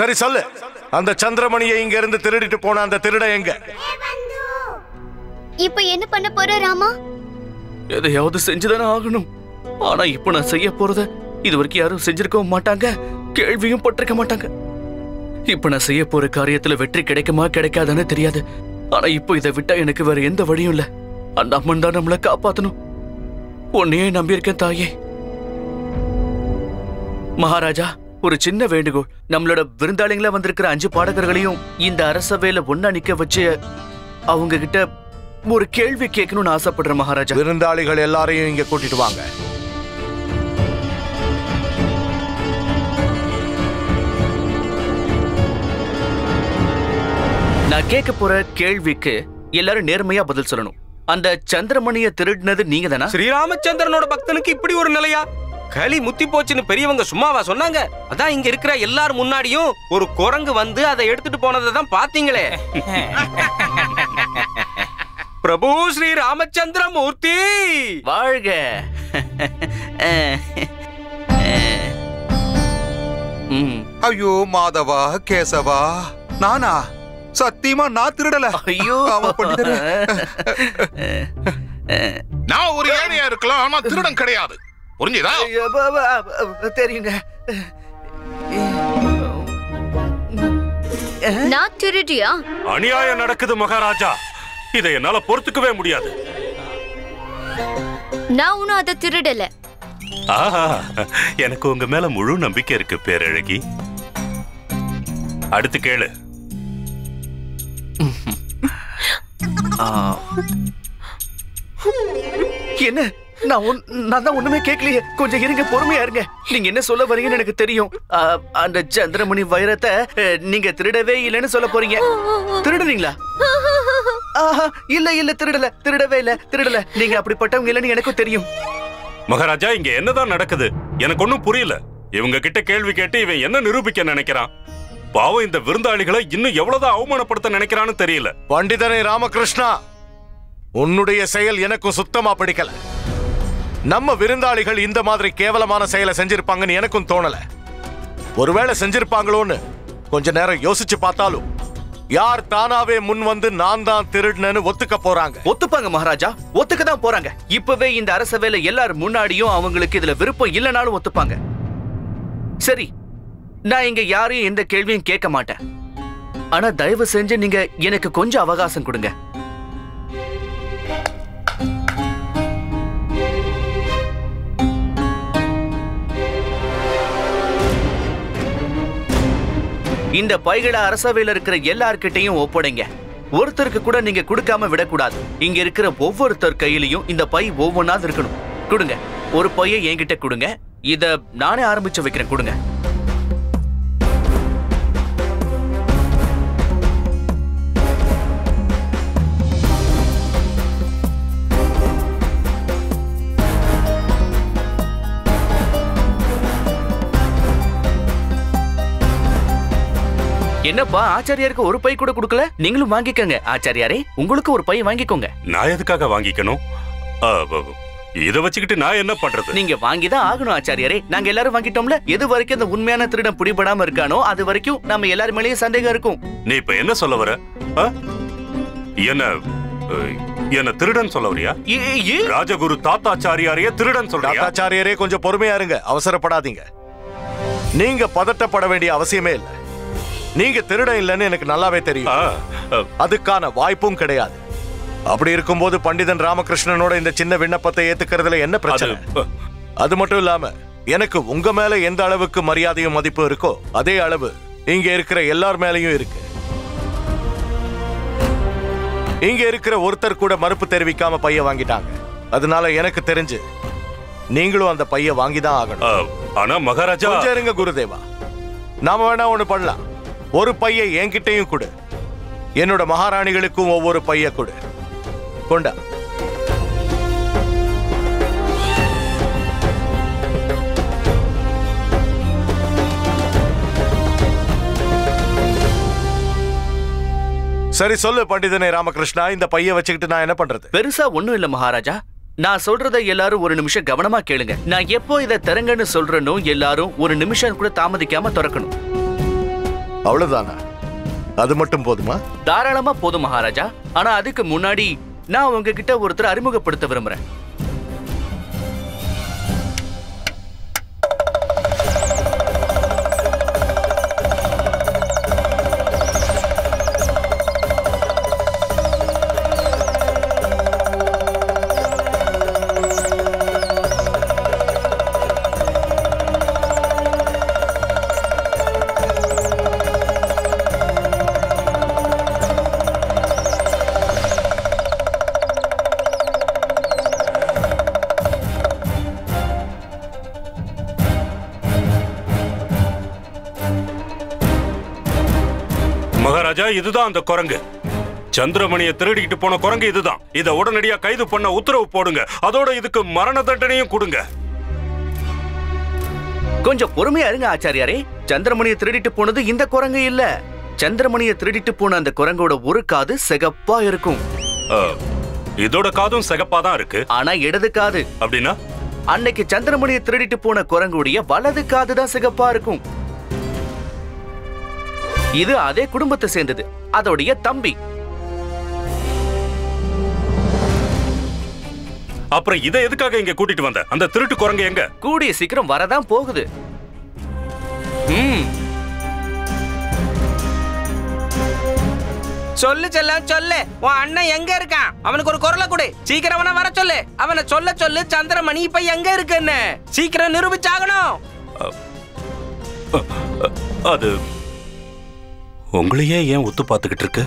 சரி சொல்லு, அந்த சந்திரமணியை இங்க இருந்து திருடிட்டு போன அந்த திருட எங்க? இப்ப என்ன பண்ண போற ராமா? எதையாவது செஞ்சுதானே ஆகணும். ஆனா இப்ப நான் செய்ய போறத இது வரைக்கும் யாரும் செஞ்சிருக்கவும் மாட்டாங்க, கேள்வியும் பட்டிருக்க மாட்டாங்க. இப்ப நான் செய்ய போற காரியத்துல வெற்றி கிடைக்குமா கிடைக்காதான்னு தெரியாது. ஆனா இப்போ இதை விட்டா எனக்கு வேற எந்த வழியும் இல்ல. அந்த அம்மன் தான் நம்மளை காப்பாத்தணும். உன்னையே நம்பியிருக்கேன் தாயே. மகாராஜா, ஒரு சின்ன வேண்டுகோள். நம்மளோட விருந்தாளிங்களா வந்திருக்கிற 5 பாடகர்களையும் இந்த அரசவையில ஒன்னா நிக்க வச்சு அவங்க கிட்ட ஒரு கேள்வி கேட்கணும்னு ஆசைப்படுறேன் மகாராஜா. விருந்தாளிகள் எல்லாரையும் இங்க கூட்டிட்டு வாங்க. நான் கேட்க போற கேள்விக்கு எல்லாரும் நேர்மையா பதில் சொல்லணும். அந்த சந்திரமணியை திருடினது நீங்க தானா? ஸ்ரீராமச்சந்திரனோட பக்தனுக்கு இப்படி ஒரு நிலையா? களி முத்தி போச்சுன்னு பெரியவங்க சும்மாவா சொன்னாங்க? அதான் இங்க இருக்கிற எல்லாரும் முன்னாடியும் ஒரு குரங்கு வந்து அதை எடுத்துட்டு போனதை தான் பாத்தீங்களே. பிரபு ஸ்ரீ ராமச்சந்திர மூர்த்தி வாழ்க. ஐயோ மாதவா, கேசவா, நானா? சத்தியமா நான் திருடல. ஐயோ, நான் ஒரு ஏழையா இருக்கலாம், ஆனா திருடன் கிடையாது. புரிஞ்சுதா? தெரியுங்க. நான் திருடியா? அநியாயம் நடக்குது மகாராஜா. இதை என்னால பொறுத்துக்கவே முடியாது. நான் ஒன்னும் அதை திருடல. ஆஹா, எனக்கு உங்க மேல முழு நம்பிக்கை இருக்கு பேரழகி. அடுத்து கேளு. என்ன? நான் தான் ஒண்ணுமே கேட்கலையே. கொஞ்சம் இருங்க, பொறுமையா இருங்க. நீங்க என்ன சொல்ல வரீங்கன்னு எனக்கு தெரியும். அந்த சந்திரமணி வைரத்தை நீங்க திருடவே இல்லைன்னு சொல்ல போறீங்க. திருடுனீங்களா? இல்ல இல்ல, திருடவே இல்ல. நீங்க அப்படிப்பட்டவங்க இல்லைன்னு எனக்கும் தெரியும். மகாராஜா, இங்க என்னதான் நடக்குது? எனக்கு ஒண்ணும் புரியல. இவங்க கிட்ட கேள்வி கேட்டு இவன் என்ன நிரூபிக்க நினைக்கிறான்? பாவம், இந்த விருந்தாளிகளை இன்னும் எவ்வளவுதான் அவமானப்படுத்த நினைக்கிறான்னு தெரியல. பண்டிதனை ராமகிருஷ்ணா, உன்னுடைய செயல் எனக்கும் சுத்தமா பிடிக்கல. நம்ம விருந்தாளிகள் இந்த மாதிரி கேவலமான செயலை செஞ்சிருப்பாங்கன்னு எனக்கும் தோணல. ஒருவேளை செஞ்சிருப்பாங்களோன்னு கொஞ்ச நேரம் யோசிச்சு பார்த்தாலும் யார் தானாவே முன் வந்து நான் தான் திருடுனேன்னு ஒத்துக்க போறாங்க? ஒத்துப்பாங்க மகாராஜா, ஒத்துக்க தான் போறாங்க. இப்பவே இந்த அரசவையில எல்லாரும் முன்னாடியும் அவங்களுக்கு இதுல விருப்பம் இல்லைனாலும் ஒத்துப்பாங்க. சரி, நான் இங்க யாரையும் எந்த கேள்வியும் கேட்க மாட்டேன். ஆனா தயவு செஞ்சு நீங்க எனக்கு கொஞ்சம் அவகாசம் கொடுங்க. இந்த பைகளை அரசவையில இருக்கிற எல்லார்கிட்டையும் ஒப்படைங்க. ஒருத்தருக்கு கூட நீங்க கொடுக்காம விடக்கூடாது. இங்க இருக்கிற ஒவ்வொருத்தர் கையிலையும் இந்த பை ஒவ்வொன்னா இருக்கணும். கொடுங்க. ஒரு பையை என்கிட்ட கொடுங்க. இத நானே ஆரம்பிச்சு வைக்கிறேன். கொடுங்க. என்னப்பா, ஆச்சாரியாருக்கு ஒரு பை கூட கொடுக்கல? நீங்களும் வாங்கிக்கங்க. ஆச்சாரியாரே, உங்களுக்கு ஒரு பை வாங்கிக்கோங்க. நான் எதுக்காக வாங்கிக்கணும்? இத வச்சுக்கிட்டு நான் என்ன பண்றது? நீங்க வாங்கிதான் ஆகணும் ஆச்சாரியாரே. நாங்க எல்லாரும் வாங்கிட்டோம்ல. எது வரைக்கும் அந்த உண்மையான திருடன் பிடிபடாம இருக்கானோ அது வரைக்கும் நம்ம எல்லாரும் மேலேயும் சந்தேகம் இருக்கும். நீ இப்ப என்ன சொல்ல வர? என்ன திருடன் சொல்ல வரியா? ராஜகுரு தாத்தாச்சாரியாரையே திருடன் சொல்றியா? தாத்தாச்சாரியாரே, கொஞ்சம் பொறுமையா இருங்க, அவசரப்படாதீங்க. நீங்க பதட்டப்பட வேண்டிய அவசியமே இல்லை. நீங்க திருடன் இல்லைன்னு எனக்கு நல்லாவே தெரியும். அதுக்கான வாய்ப்பும் கிடையாது. அப்படி இருக்கும்போது பண்டிதன் ராமகிருஷ்ணனோட இந்த சின்ன விண்ணப்பத்தை ஏத்துக்கிறதுல என்ன பிரச்சனை? அது மட்டும் இல்லாம எனக்கு உங்க மேல எந்த அளவுக்கு மரியாதையும் மதிப்பு இருக்கோ அதே அளவு இங்க இருக்கிற எல்லார் மேலையும் இருக்கு. இங்க இருக்கிற ஒருத்தர் கூட மறுப்பு தெரிவிக்காம பைய வாங்கிட்டாங்க. அதனால எனக்கு தெரிஞ்சு நீங்களும் அந்த பைய வாங்கிதான் ஆகணும். ஆனா மகாராஜா, கொஞ்சம் இருங்க குருதேவா. நாம வேணா ஒண்ணு பண்ணலாம். ஒரு பையை என்கிட்டையும் கொடு. என்னோட மகாராணிகளுக்கும் ஒவ்வொரு பைய கொடு. கொண்டா. சரி சொல்லு பண்டிதனே ராமகிருஷ்ணா, இந்த பைய வச்சுக்கிட்டு நான் என்ன பண்றது? பெருசா ஒண்ணும் இல்ல மகாராஜா. நான் சொல்றதை எல்லாரும் ஒரு நிமிஷம் கவனமா கேளுங்க. நான் எப்போ இதை திறங்கன்னு சொல்றேனோ எல்லாரும் ஒரு நிமிஷம் கூட தாமதிக்காம திறக்கணும். அவ்வளவுதானா? அது மட்டும் போதுமா? தாராளமா போதும் மகாராஜா. ஆனா அதுக்கு முன்னாடி நான் உங்ககிட்ட ஒருத்தர் அறிமுகப்படுத்த விரும்புறேன். மகாராஜா, இதுதான் அந்த குரங்கு. சந்திரமணியை திருடிக்கிட்டு போன குரங்கு இதுதான். இத உடனடியா கைது பண்ண உத்தரவு போடுங்க. அதோட இதுக்கு மரண தண்டனையும் கொடுங்க. கொஞ்சம் பொறுமையா இருங்க ஆச்சாரியாரே. சந்திரமணியை திருடிட்டு போனது இந்த குரங்கு இல்ல. சந்திரமணியை திருடிட்டு போன அந்த குரங்கோட ஒரு காது சிகப்பா இருக்கும். இதோட காதும் சிகப்பா தான் இருக்கு. ஆனா இடது காது. அப்படின்னா அன்னைக்கு சந்திரமணியை திருடிட்டு போன குரங்குடைய வலது காது தான் சிகப்பா இருக்கும். இது அதே குடும்பத்தை சேர்ந்தது. அதோடைய தம்பி. அப்புறம் இதை எதுக்காக இங்க கூட்டிட்டு வந்த? அந்த திருட்டு குரங்கு எங்க? கூடிய சீக்கிரம் வரதான் போகுது. சொல்லு செல்லம் சொல்லு. உன் அண்ணன் எங்க இருக்கான்? அவனுக்கு ஒரு குரலை கொடு. சீக்கிரம் அவனை வர சொல்லு. அவனை சொல்ல சொல்லு. சந்திரமணி இப்ப எங்க இருக்குன்னு சீக்கிரம் நிரூபிச்சாகணும். அது உங்களையே ஏன் உத்து பார்த்துக்கிட்டு இருக்கு?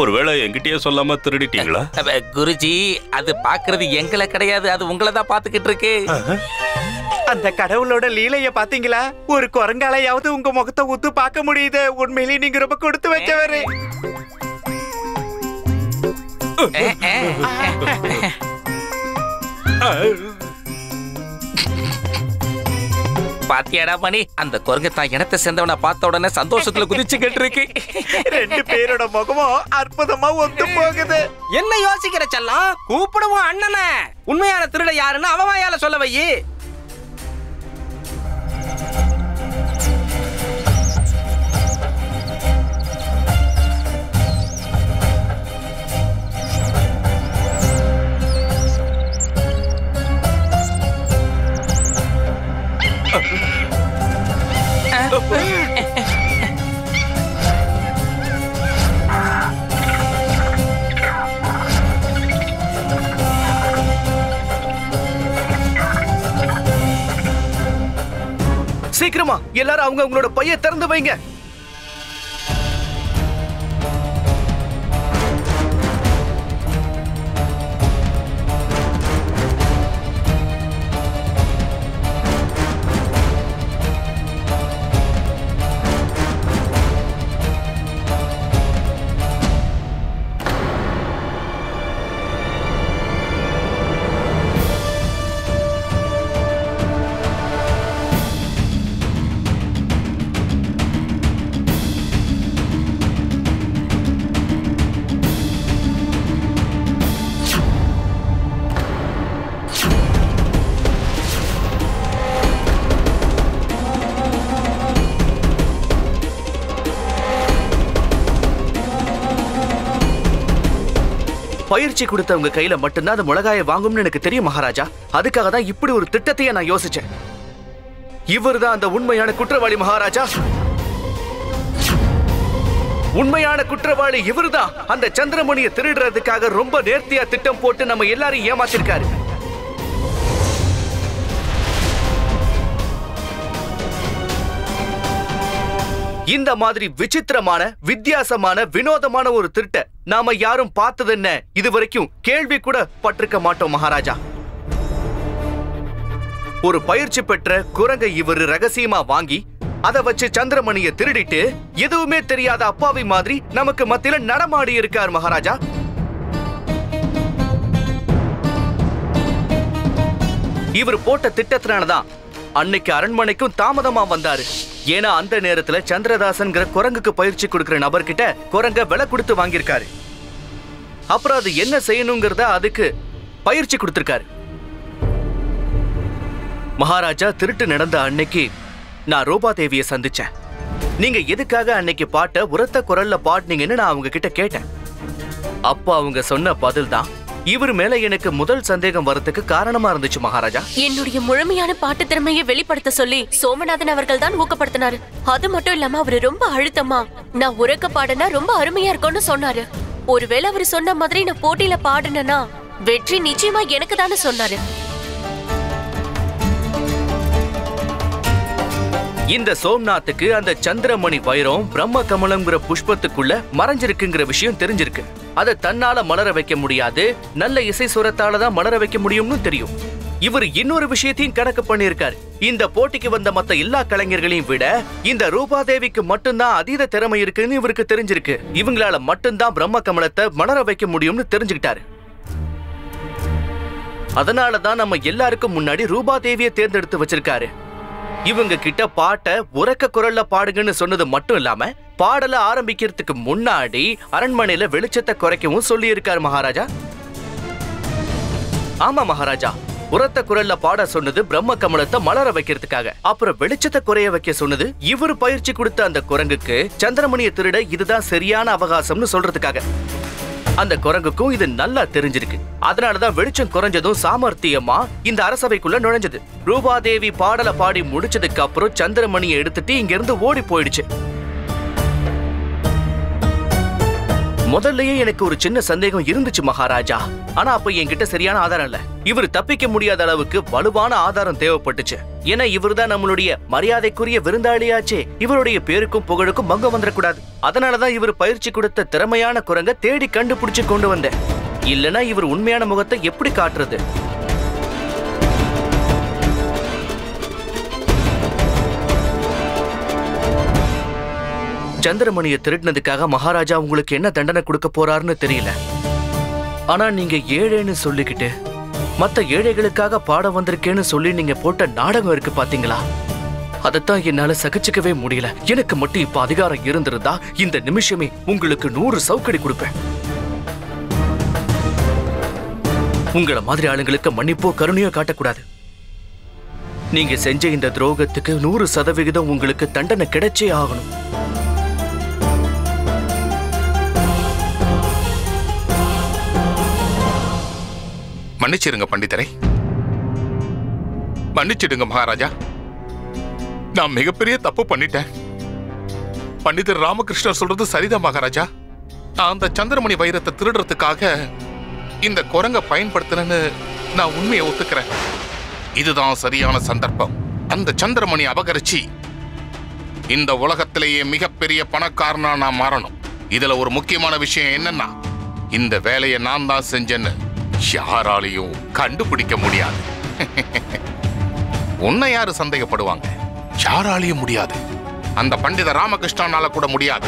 ஒருவேளை என்கிட்டயே சொல்லாம திருடிட்டீங்களா? குருஜி, அது பாக்குறது எங்களை கிடையாது, அது உங்களை தான் பாத்துக்கிட்டு இருக்கு. அந்த கடவுளோட லீலைய பாத்தீங்களா? ஒரு குரங்காலையாவது உங்க முகத்தை உத்து பார்க்க முடியுது. உண்மையிலேயே நீங்க ரொம்ப கொடுத்து வச்சவரு. பாத்தியாடா மணி, அந்த குரங்கு தான் இனத்தை சேர்ந்தவனை பார்த்த உடனே சந்தோஷத்துல குதிச்சுக்கிட்டு இருக்கு. ரெண்டு பேரோட முகமும் அற்புதமா ஒத்து போகுது. என்ன யோசிக்கிற செல்லம்? கூப்பிடுவோம் அண்ணனை. உண்மையான திருட யாருன்னு அவன் வாயால சொல்ல வை. சீக்கிரமா எல்லாரும் அவங்க அவங்களோட பைய திறந்து வைங்க. பயிற்சி கொடுத்தவங்க கையில மட்டும்தான் அந்த மிளகாயை வாங்கும்னு எனக்கு தெரியும் மகாராஜா. அதுக்காக தான் இப்படி ஒரு திட்டத்தையே நான் யோசிச்சேன். இவர்தான் அந்த உண்மையான குற்றவாளி மகாராஜா. உண்மையான குற்றவாளி இவர்தான். அந்த சந்திரமணியை திருடுறதுக்காக ரொம்ப நேர்த்தியா திட்டம் போட்டு நம்ம எல்லாரையும் ஏமாத்திருக்காரு. இந்த மாதிரி விசித்திரமான, வித்தியாசமான, வினோதமான ஒரு திருட்ட நாம யாரும் பார்த்தது என்ன இதுவரைக்கும் கேள்வி கூட பட்டிருக்க மாட்டோம் மகாராஜா. ஒரு பயிற்சி பெற்ற குரங்கை இவர் ரகசியமா வாங்கி அதை வச்சு சந்திரமணியை திருடிட்டு எதுவுமே தெரியாத அப்பாவி மாதிரி நமக்கு மத்தியில நடமாடி இருக்கார் மகாராஜா. இவர் போட்ட திட்டத்தினாலதான் அன்னைக்கு அரண்மனைக்கும் தாமதமா வந்தாரு. ஏன்னா அந்த நேரத்துல சந்திரதாசன்கிற குரங்குக்கு பயிற்சி கொடுக்கிற நபர்கிட்ட குரங்க விலை கொடுத்து வாங்கியிருக்காரு. அப்புறம் அது என்ன செய்யணுங்கிறத அதுக்கு பயிற்சி கொடுத்திருக்காரு. மகாராஜா, திருட்டு நடந்த அன்னைக்கு நான் ரூபா தேவியை சந்திச்சேன். நீங்க எதுக்காக அன்னைக்கு பாட்ட உரத்த குரல்ல பாடுனீங்கன்னு நான் அவங்க கிட்ட கேட்டேன். அப்ப அவங்க சொன்ன பதில் தான் இவர் மேல எனக்கு முதல் சந்தேகம் வரதுக்கு காரணமா இருந்துச்சு மகாராஜா. என்னுடைய முழுமையான பாட்டு திறமையை வெளிப்படுத்த சொல்லி சோமநாதன் அவர்கள் தான் ஊக்கப்படுத்தினாரு. அது மட்டும் இல்லாம அவரு ரொம்ப அழுத்தமா நான் உரக்க பாடுனா ரொம்ப அருமையா இருக்கும்னு சொன்னாரு. ஒருவேளை அவரு சொன்ன மாதிரி நான் போட்டியில பாடுனேன்னா வெற்றி நிச்சயமா எனக்கு தானே சொன்னாரு. இந்த சோம்நாத்துக்கு அந்த சந்திரமணி வைரம் பிரம்ம கமலம்ங்கிற புஷ்பத்துக்குள்ள மறைஞ்சிருக்குங்கிற விஷயம் தெரிஞ்சிருக்கு. அதை தன்னால மலர வைக்க முடியாது, நல்ல இசை சுரத்தால தான் மலர வைக்க முடியும்னு தெரியும். இவர் இன்னொரு விஷயத்தையும் கணக்கு பண்ணியிருக்காரு. இந்த போட்டிக்கு வந்த மத்த எல்லா கலைஞர்களையும் விட இந்த ரூபாதேவிக்கு மட்டும்தான் அதீத திறமை இருக்குன்னு இவருக்கு தெரிஞ்சிருக்கு. இவங்களால மட்டும்தான் பிரம்ம கமலத்தை மலர வைக்க முடியும்னு தெரிஞ்சுக்கிட்டாரு. அதனாலதான் நம்ம எல்லாருக்கும் முன்னாடி ரூபாதேவியை தேர்ந்தெடுத்து வச்சிருக்காரு. இவங்க கிட்ட பாட்ட உரக்க குரல்ல பாடுங்கன்னு சொன்னது மட்டும் இல்லாம பாடல ஆரம்பிக்கிறதுக்கு முன்னாடி அரண்மனையில வெளிச்சத்தை குறைக்கவும் சொல்லி இருக்காரு மகாராஜா. ஆமா மகாராஜா, உரத்த குரல்ல பாட சொன்னது பிரம்ம கமலத்தை மலர வைக்கிறதுக்காக. அப்புறம் வெளிச்சத்தை குறைய வைக்க சொன்னது இவர் பயிற்சி கொடுத்த அந்த குரங்குக்கு சந்திரமணியை திருட இதுதான் சரியான அவகாசம்னு சொல்றதுக்காக. அந்த குரங்குக்கும் இது நல்லா தெரிஞ்சிருக்கு. அதனாலதான் வெளிச்சம் குறைஞ்சதும் சாமர்த்தியமா இந்த அரசவைக்குள்ள நுழைஞ்சது. ரூபாதேவி பாடல பாடி முடிச்சதுக்கு அப்புறம் சந்திரமணியை எடுத்துட்டு இங்க இருந்து ஓடி போயிடுச்சு. முதல்லயே எனக்கு ஒரு சின்ன சந்தேகம் இருந்துச்சு மகாராஜா. ஆனா அப்ப என்கிட்ட சரியான ஆதாரம் இல்ல. இவர் தப்பிக்க முடியாத அளவுக்கு வலுவான ஆதாரம் தேவைப்பட்டுச்சு. ஏன்னா இவர் தான் நம்மளுடைய மரியாதைக்குரிய விருந்தாளியாச்சே. இவருடைய பேருக்கும் புகழுக்கும் பங்கம் வந்துடக்கூடாது. அதனாலதான் இவர் பயிற்சி கொடுத்த திறமையான குரங்க தேடி கண்டுபிடிச்சு கொண்டு வந்தேன். இல்லனா இவர் உண்மையான முகத்தை எப்படி காட்டுறது? சந்திரமணியை திருடினதுக்காக மகாராஜா உங்களுக்கு என்ன தண்டனை கொடுக்க போறாருன்னு தெரியல. ஆனா நீங்க ஏழைன்னு சொல்லிக்கிட்டு மத்த ஏழைகளுக்காக பாட வந்திருக்கேன்னு சொல்லி நீங்க போட்ட நாடகம் இருக்கு பாத்தீங்களா? அதைத்தான் என்னால சகிச்சுக்கவே முடியல. எனக்கு மட்டும் இப்ப அதிகாரம் இருந்திருந்தா இந்த நிமிஷமே உங்களுக்கு 100 சவுக்கடி கொடுப்பேன். உங்கள மாதிரி ஆளுங்களுக்கு மன்னிப்போ கருணையோ காட்டக்கூடாது. நீங்க செஞ்ச இந்த துரோகத்துக்கு 100% உங்களுக்கு தண்டனை கிடைச்சே ஆகணும். மன்னிச்சிருங்க பண்டிதரை, மன்னிச்சிடுங்க மகாராஜா. நான் மிகப்பெரிய தப்பு பண்ணிட்டேன். பண்டிதர் ராமகிருஷ்ணர் சொல்றது சரிதான் மகாராஜா. நான் அந்த சந்திரமணி வைரத்தை திருடுறதுக்காக இந்த குரங்க பயன்படுத்தினேன்னு நான் உண்மையை ஒத்துக்கிறேன். இதுதான் சரியான சந்தர்ப்பம். அந்த சந்திரமணி அபகரிச்சு இந்த உலகத்திலேயே மிகப்பெரிய பணக்காரனா நான் மாறணும். இதுல ஒரு முக்கியமான விஷயம் என்னன்னா, இந்த வேலையை நான் தான் செஞ்சேன்னு யாராலையும் கண்டுபிடிக்க முடியாது. உன்னை யாரு சந்தேகப்படுவாங்க? யாராலையும் முடியாது. அந்த பண்டித ராமகிருஷ்ணனால கூட முடியாது.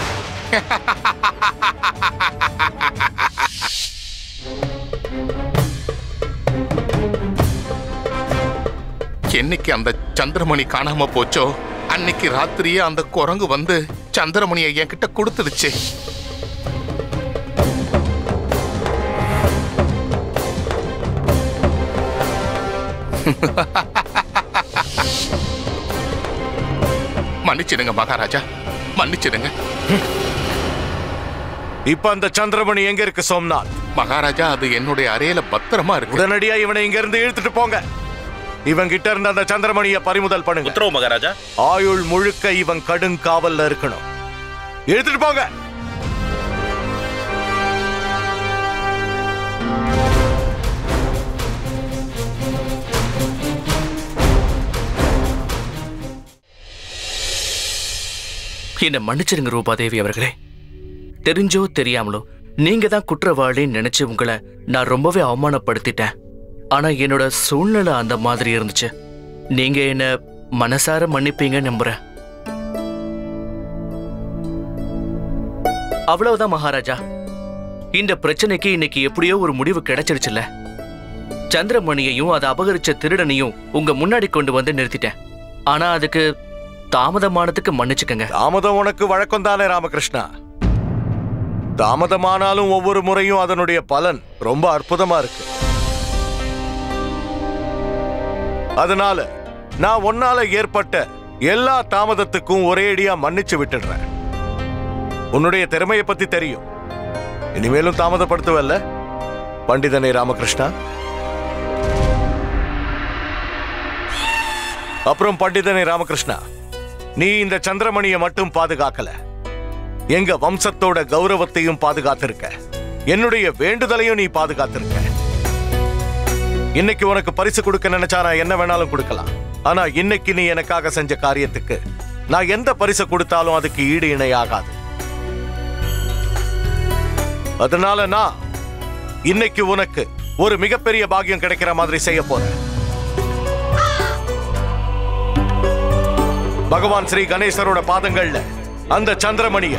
என்னைக்கு அந்த சந்திரமணி காணாம போச்சோ அன்னைக்கு ராத்திரியே அந்த குரங்கு வந்து சந்திரமணியை என்கிட்ட கொடுத்துடுச்சு. மன்னிச்சிடுங்க மகாராஜா, மன்னிச்சிடுங்க. இப்ப அந்த சந்திரமணி எங்க இருக்கு சோம்நாத்? மகாராஜா, அது என்னுடைய அறையில பத்திரமா இருக்கு. உடனடியா இவனை இங்க இருந்து இழுத்துட்டு போங்க. இவன் கிட்ட இருந்த அந்த சந்திரமணியை பறிமுதல் பண்ணுங்க. உத்தரவு மகாராஜா. ஆயுள் முழுக்க இவன் கடுங்காவல்ல இருக்கணும். இழுத்துட்டு போங்க. என்ன மன்னிச்சிருங்க ரூபாதேவி அவர்களே. தெரிஞ்சோ தெரியாமலோ நீங்க தான் குற்றவாளின்னு நினைச்சு உங்களை நான் ரொம்பவே அவமானப்படுத்திட்டேன். ஆனா என்னோட சூழ்நிலை அந்த மாதிரி இருந்துச்சு. நீங்க என்ன மனசார மன்னிப்பீங்க நம்புறேன். அவ்வளவுதான் மகாராஜா. இந்த பிரச்சனைக்கு இன்னைக்கு எப்படியோ ஒரு முடிவு கிடைச்சிருச்சுல்ல. சந்திரமணியையும் அதை அபகரிச்ச திருடனையும் உங்க முன்னாடி கொண்டு வந்து நிறுத்திட்டேன். ஆனா அதுக்கு தாமதமானதுக்கு மன்னிச்சுக்கங்க. தாமதம் உனக்கு வழக்கம் தானே ராமகிருஷ்ணா. தாமதமானாலும் ஒவ்வொரு முறையும் அதனுடைய பலன் ரொம்ப அற்புதமா இருக்கு. அதனால நான் உன்னால ஏற்பட்ட எல்லா தாமதத்துக்கும் ஒரேடியா மன்னிச்சு விட்டுடுறேன். உன்னுடைய திறமையை பத்தி தெரியும். இனிமேலும் தாமதப்படுத்துவல்ல பண்டிதனே ராமகிருஷ்ணா? அப்புறம் பண்டிதனே ராமகிருஷ்ணா, நீ இந்த சந்திரமணியை மட்டும் பாதுகாக்கல, எங்க வம்சத்தோட கௌரவத்தையும் பாதுகாத்திருக்க, என்னுடைய வேண்டுதலையும் நீ பாதுகாத்திருக்க. இன்னைக்கு உனக்கு பரிசு கொடுக்க நினைச்சா நான் என்ன வேணாலும் கொடுக்கலாம். ஆனா இன்னைக்கு நீ எனக்காக செஞ்ச காரியத்துக்கு நான் எந்த பரிசு கொடுத்தாலும் அதுக்கு ஈடு இணையாகாது. அதனால நான் இன்னைக்கு உனக்கு ஒரு மிகப்பெரிய பாக்கியம் கிடைக்கிற மாதிரி செய்ய போறேன். பகவான் ஸ்ரீ கணேசரோட பாதங்கள்ல அந்த சந்திரமணிய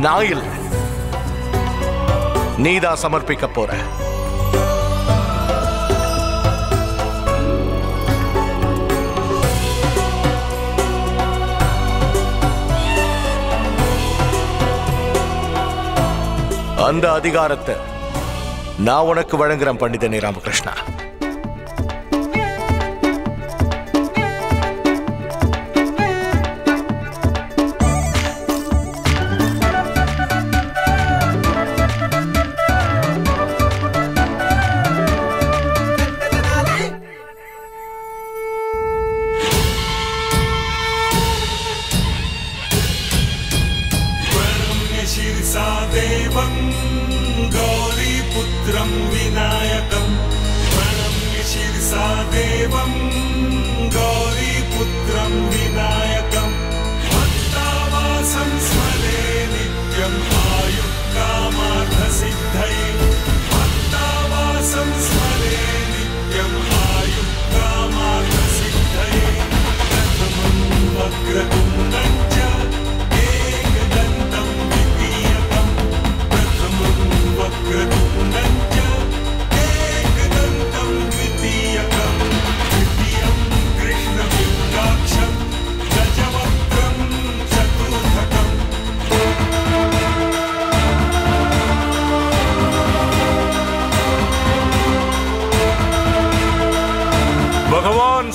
நான் இல்ல, நீதான் சமர்ப்பிக்க போற. அந்த அதிகாரத்தை நான் உனக்கு வழங்குறேன் பண்டிதனே ராமகிருஷ்ணா.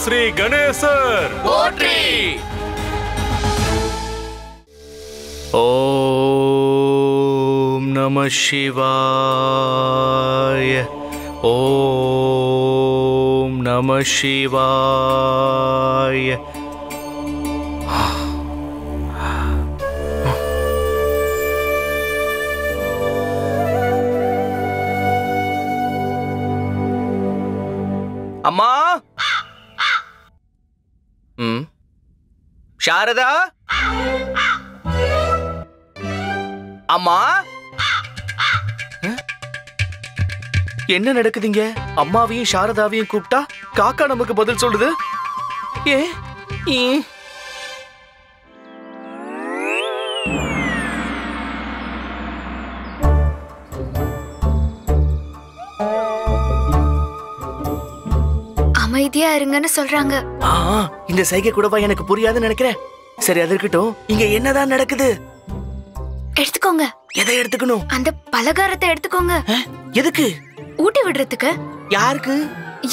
ஸ்ரீ கணேசர் போற்றி. ஓம் நம சிவாய. ஓம் நம சிவாய. அம்மா. சாரதா அம்மா, என்ன நடக்குதுங்க? அம்மாவையும் சாரதாவையும் கூப்பிட்டா காக்கா நமக்கு பதில் சொல்லுது. ஏ அமைதியா இருங்கன்னு சொல்றாங்க. இந்த சைகை கூடவா எனக்கு புரியாதுன்னு நினைக்கிறேன். சரி, அது இருக்கட்டும். இங்க என்னதான் நடக்குது? எடுத்துக்கோங்க. எதை எடுத்துக்கணும்? அந்த பலகாரத்தை எடுத்துக்கோங்க. எதுக்கு? ஊட்டி விடுறதுக்கு. யாருக்கு?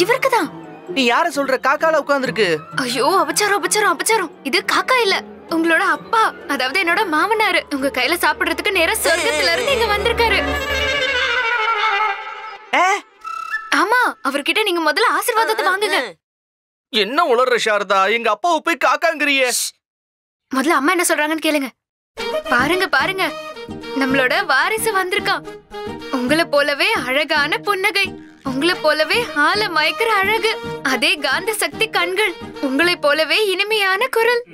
இவருக்கு தான். நீ யார சொல்ற? காக்கால உட்கார்ந்திருக்கு. ஐயோ, அபச்சாரம் அபச்சாரம் அபச்சாரம். இது காக்கா இல்ல, உங்களோட அப்பா, அதாவது என்னோட மாமனாரு. உங்க கையில சாப்பிடுறதுக்கு நேரா சொர்க்கத்துல இருந்து இங்க வந்திருக்காரு. ஆமா, அவர்கிட்ட நீங்க முதல்ல ஆசீர்வாதத்தை வாங்குங்க. என்ன உளற சாரதா? எங்க அப்பாவை போய் காக்காங்கறியே. முதல்ல அம்மா என்ன சொல்றாங்கன்னு கேளுங்க. பாருங்க பாருங்க, நம்மளோட வாரிசு வந்திருக்கான். உங்களை போலவே அழகான புன்னகை, உங்களை போலவே ஆள மயக்கிற அழகு, அதே காந்த சக்தி கண்கள், உங்களை போலவே இனிமையான குரல்.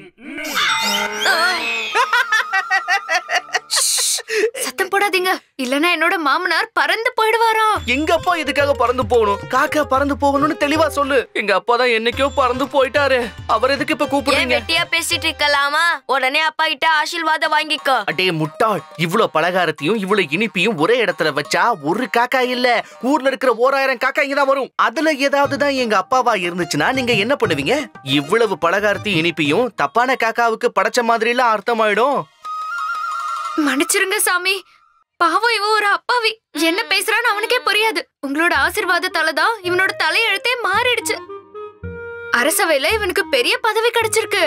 சத்தம் போடாதீங்க, இல்லனா என்னோட மாமனார் பறந்து போயிடுவாராம். எங்க அப்பா இதுக்காக பறந்து போகணும்? காக்கா பறந்து போகணும்னு தெளிவா சொல்லு. எங்க அப்பா தான் என்னைக்கோ பறந்து போயிட்டாரு. அவர் எதுக்கு இப்ப கூப்பிடுறீங்க? வெட்டியா பேசிட்டு இருக்கலாமா? உடனே அப்பா கிட்ட ஆசீர்வாதம் வாங்கிக்கோ. அடே முட்டாள், இவ்வளவு பலகாரத்தையும் இவ்வளவு இனிப்பையும் ஒரே இடத்துல வச்சா ஒரு காக்கா இல்ல, ஊர்ல இருக்கிற 1000 காக்கா இங்கதான் வரும். அதுல ஏதாவது தான் எங்க அப்பாவா இருந்துச்சுன்னா நீங்க என்ன பண்ணுவீங்க? இவ்வளவு பலகாரத்தையும் இனிப்பையும் தப்பான காக்காவுக்கு படைச்ச மாதிரி எல்லாம் அர்த்தமாயிடும். மன்னிச்சிருங்க சாமி, பாவம் இவன் ஒரு அப்பாவி. என்ன பேசுறான்னு அவனுக்கே புரியாது. உங்களோட ஆசீர்வாதத்தாலதான் இவனோட தலையெழுத்தே மாறிடுச்சு. அரசவையில இவனுக்கு பெரிய பதவி கிடைச்சிருக்கு.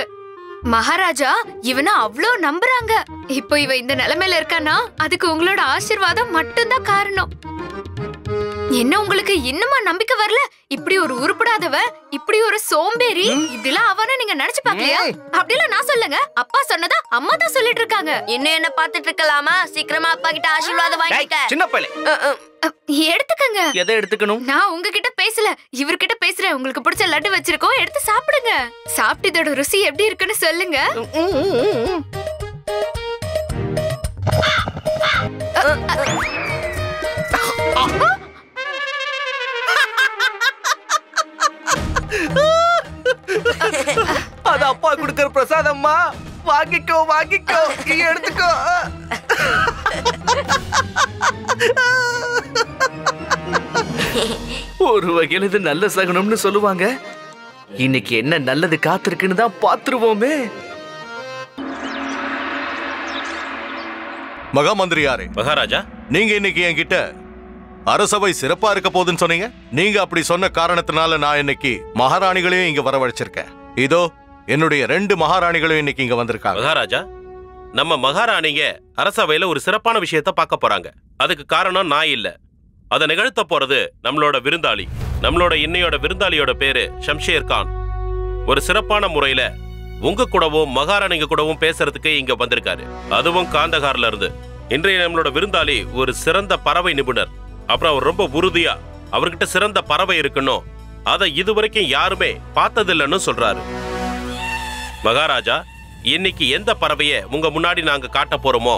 மகாராஜா இவனை அவ்ளோ நம்புறாங்க. இப்போ இவ இந்த நிலைமையில இருக்கானா அதுக்கு உங்களோட ஆசீர்வாதம் மட்டும்தான் காரணம். என்ன உங்களுக்கு இன்னுமா நம்பிக்கை வரல? இப்படி ஒரு உருப்படாதவ, இப்படி ஒரு சோம்பேறி, இதெல்லாம் அவன நீங்க நினைச்சு பாக்கலையா? அப்படிலாம் நான் சொல்லுங்க, அப்பா சொன்னதா அம்மா தான் சொல்லிட்டு இருக்காங்க. இன்னும் என்ன பாத்துட்டு இருக்கலாமா? சீக்கிரமா அப்பா கிட்ட ஆசீர்வாதம் வாங்கிக்க. சின்ன பையலே, எடுத்துக்கங்க. எதை எடுத்துக்கணும்? நான் உங்ககிட்ட பேசல, இவர்கிட்ட பேசுறேன். உங்களுக்கு பிடிச்ச லட்டு வச்சிருக்கோம், எடுத்து சாப்பிடுங்க. சாப்பிட்டு இதோட ருசி எப்படி இருக்குன்னு சொல்லுங்க. அது அப்பா கொடுக்கிற பிரசாதம்மா. வாங்கிக்கோ வாங்கிக்கோ, எடுத்துக்கோ. ஒரு வகையில் இது நல்ல சகுனம்னு சொல்லுவாங்க. இன்னைக்கு என்ன நல்லது காத்திருக்குன்னு தான் பாத்துருவோமே. மகாமந்திரியாரே, மகாராஜா, நீங்க இன்னைக்கு என்கிட்ட அரசவை சிறப்பா இருக்க போதுன்னு சொன்னீங்க. நீங்க அப்படி சொன்ன காரணத்தினால நான் இன்னைக்கு மகாராணிகளையும் இங்க வரவழைச்சிருக்கேன். இதோ என்னுடைய 2 மகாராணிகளையும் இன்னைக்கு இங்க வந்திருக்காங்க. மகாராஜா, நம்ம மகாராணிங்க அரசவையில ஒரு சிறப்பான விஷயத்த பார்க்க போறாங்க. அதுக்கு காரணம் நான் இல்ல, அதை நிகழ்த்த போறது நம்மளோட விருந்தாளி. நம்மளோட இன்னையோட விருந்தாளியோட பேரு ஷம்ஷேர் கான். ஒரு சிறப்பான முறையில உங்க கூடவும் மகாராணிங்க கூடவும் பேசுறதுக்கு இங்க வந்திருக்காரு, அதுவும் காந்தகார்ல இருந்து. இன்றைய நம்மளோட விருந்தாளி ஒரு சிறந்த பறவை நிபுணர். அப்புறம் அவர் ரொம்ப உறுதியா அவர்கிட்ட சிறந்த பறவை இருக்கணும், அதை இதுவரைக்கும் யாருமே பார்த்ததில்லைன்னு சொல்றாரு. மகாராஜா, இன்னைக்கு எந்த பறவைய உங்க முன்னாடி நாங்க காட்ட போறோமோ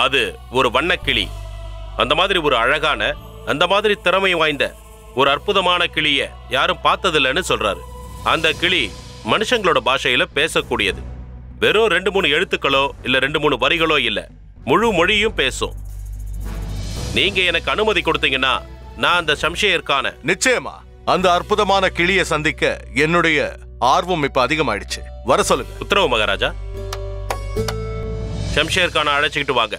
அது ஒரு வண்ணக்கிளி. அந்த மாதிரி ஒரு அழகான, அந்த மாதிரி திறமை வாய்ந்த ஒரு அற்புதமான கிளிய யாரும் பார்த்ததில்லைன்னு சொல்றாரு. அந்த கிளி மனுஷங்களோட பாஷையில பேசக்கூடியது. வெறும் 2-3 எழுத்துக்களோ இல்ல 2-3 வரிகளோ இல்ல, முழு மொழியும் பேசும். நீங்க எனக்கு அனுமதி கொடுத்தீங்கன்னா நான் அந்த ஷம்ஷேர் கானை நிச்சயமா அந்த அற்புதமான கிளியை சந்திக்க என்னுடைய ஆர்வம் இப்ப அதிகமாயிடுச்சு. வர சொல்லுங்க. உத்தரவு மகாராஜா. ஷம்ஷேர் கானை அழைச்சிக்கிட்டு வாங்க.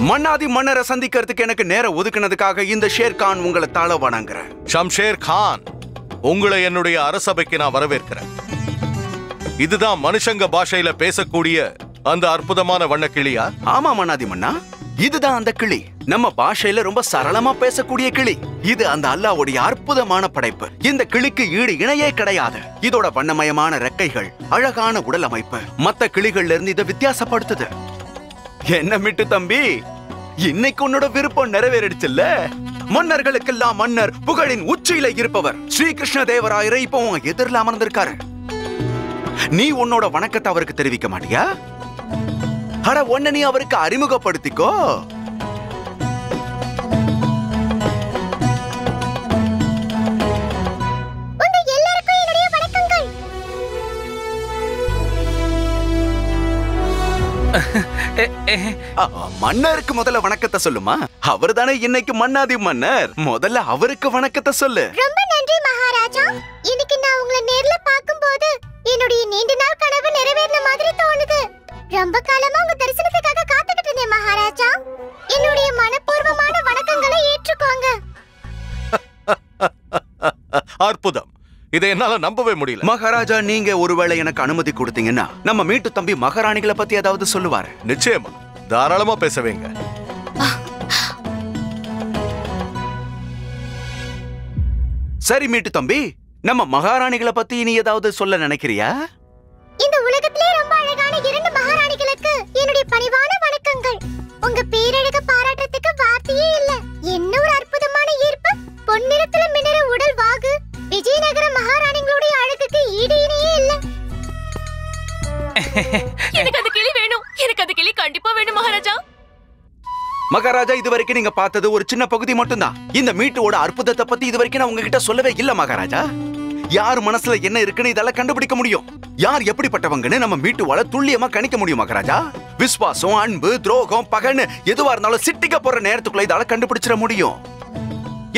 மன்னாதி மன்னரை சந்திக்கிறதுக்கு எனக்கு நேரம் ஒதுக்குனதுக்காக இந்த ஷேர்கான் உங்களை தாழ வணங்குறேன். ஷம்ஷேர் கான், உங்களை என்னுடைய அரசபைக்கு நான் வரவேற்கிறேன். இதுதான் மனுஷங்க பாஷையில பேசக்கூடிய அந்த அற்புதமான வண்ணக்கிளியா? ஆமா மன்னாதி மன்னா, இதுதான் அந்த கிளி. நம்ம பாஷையில ரொம்ப சரளமா பேசக்கூடிய கிளி. இது அந்த அல்லாஹ்வுடைய அற்புதமான படைப்பு. இந்த கிளிக்கு ஈடு இணையே கிடையாது. இதோட வண்ணமயமான ரெக்கைகள், அழகான உடல் அமைப்பு மத்த கிளிகள்ல இருந்து இதை வித்தியாசப்படுத்துது. என்ன மிட்டு தம்பி, இன்னைக்கு உன்னோட விருப்பம் நிறைவேறிடுச்சுல்ல? மன்னர்களுக்கெல்லாம் மன்னர், புகழின் உச்சியில இருப்பவர் ஸ்ரீ கிருஷ்ண தேவராயரை இப்போ உன் எதிரில் அமர்ந்திருக்காரு. நீ உன்னோட வணக்கத்தை அவருக்கு தெரிவிக்க மாட்டியா? அட, ஒன்ன நீ அவருக்கு அறிமுகப்படுத்திக்கோ. மன்னருக்கு முதல்ல வணக்கத்தை சொல்லுமா. அவர் தானே இன்னைக்கு மன்னாதி மன்னர். முதல்ல அவருக்கு வணக்கத்தை சொல்லு. ரொம்ப நன்றி மகாராஜா. இன்னைக்கு நான் உங்களை நேர்ல பாக்கும்போது என்னுடைய நீண்ட நாள் கனவு நிறைவேறின மாதிரி தோணுது. ரொம்ப காலமா உங்க தரிசனத்துக்காக காத்துக்கிட்டு இருந்தேன் மகாராஜா. என்னுடைய மனப்பூர்வமான வணக்கங்களை ஏற்றுக்கோங்க. அற்புதம். இதை என்னால நம்பவே முடியல. மகாராஜா, நீங்க ஒருவேளை எனக்கு அனுமதி கொடுத்தீங்கன்னா நம்ம மீட்டு தம்பி மகாராணிகளை பத்தி ஏதாவது சொல்லுவாரு. நிச்சயமா, தாராளமா பேசவேங்க. சரி மீட்டு தம்பி, நம்ம மகாராணிகளை பத்தி நீ ஏதாவது சொல்ல நினைக்கிறியா? இந்த உலகத்திலே ரொம்ப அழகான 2 மகாராணிகளுக்கு என்னுடைய பணிவான வணக்கங்கள். உங்க பேரழக பாராட்டுறதுக்கு வார்த்தையே இல்ல. என்ன ஒரு அற்புதமான ஈர்ப்பு! பொன்னிறத்துல மின்னற உடல் வாகு. விஜயநகர மகாராணிகளுடைய அழகுக்கு ஈடு இணையே இல்ல. எனக்கு அந்த கிளி வேணும். எனக்கு அந்த கிளி கண்டிப்பா வேணும் மகாராஜா. மகாராஜா, இதுவரைக்கும் நீங்க பார்த்தது ஒரு சின்ன பகுதி மட்டும்தான். இந்த மீட்டோட அற்புதத்தை பத்தி இதுவரைக்கும் நான் உங்ககிட்ட சொல்லவே இல்ல மகாராஜா. யார் மனசுல என்ன இருக்குன்னு இதெல்லாம் கண்டுபிடிக்க முடியும். யார் எப்படிப்பட்டவங்கன்னு நம்ம மீட்டுவால துல்லியமா கணிக்க முடியும் மகாராஜா. விசுவாசம், அன்பு, துரோகம், பகன்னு எதுவா இருந்தாலும் சிட்டிக்க போற நேரத்துக்குள்ள இதால கண்டுபிடிச்சிட முடியும்.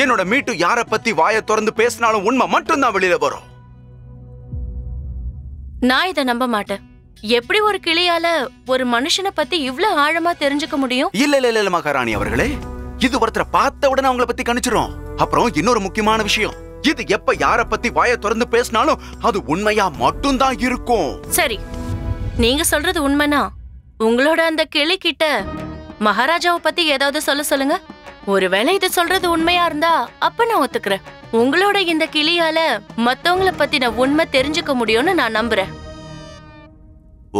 என்னோட மீட்டு யார பத்தி வாயை திறந்து பேசினாலும் உண்மை மட்டும்தான் வெளியில வரும். நான் இதை நம்ப மாட்டேன். எப்படி ஒரு கிளியால ஒரு மனுஷனை பத்தி இவ்ளோ ஆழமா தெரிஞ்சுக்க முடியும்? இல்ல மகாராணி அவர்களே, இது ஒருத்தரை பார்த்த உடனே அவங்கள பத்தி கணிச்சிரும். அப்புறம் இன்னொரு முக்கியமான விஷயம், இது எப்ப யார பத்தி வாயை திறந்து பேசினாலும் அது உண்மையா மட்டும்தான் இருக்கும். சரி, நீங்க சொல்றது உண்மைனா உங்களோட அந்த கிளி கிட்ட மகாராஜாவை பத்தி ஏதாவது சொல்லுங்க. ஒருவேளை இது சொல்றது உண்மையா இருந்தா அப்ப நான் ஒத்துக்கிறேன். உங்களோட இந்த கிளியால மத்தவங்கள பத்தின உண்மை தெரிஞ்சுக்க முடியும்னு நான் நம்புறேன்.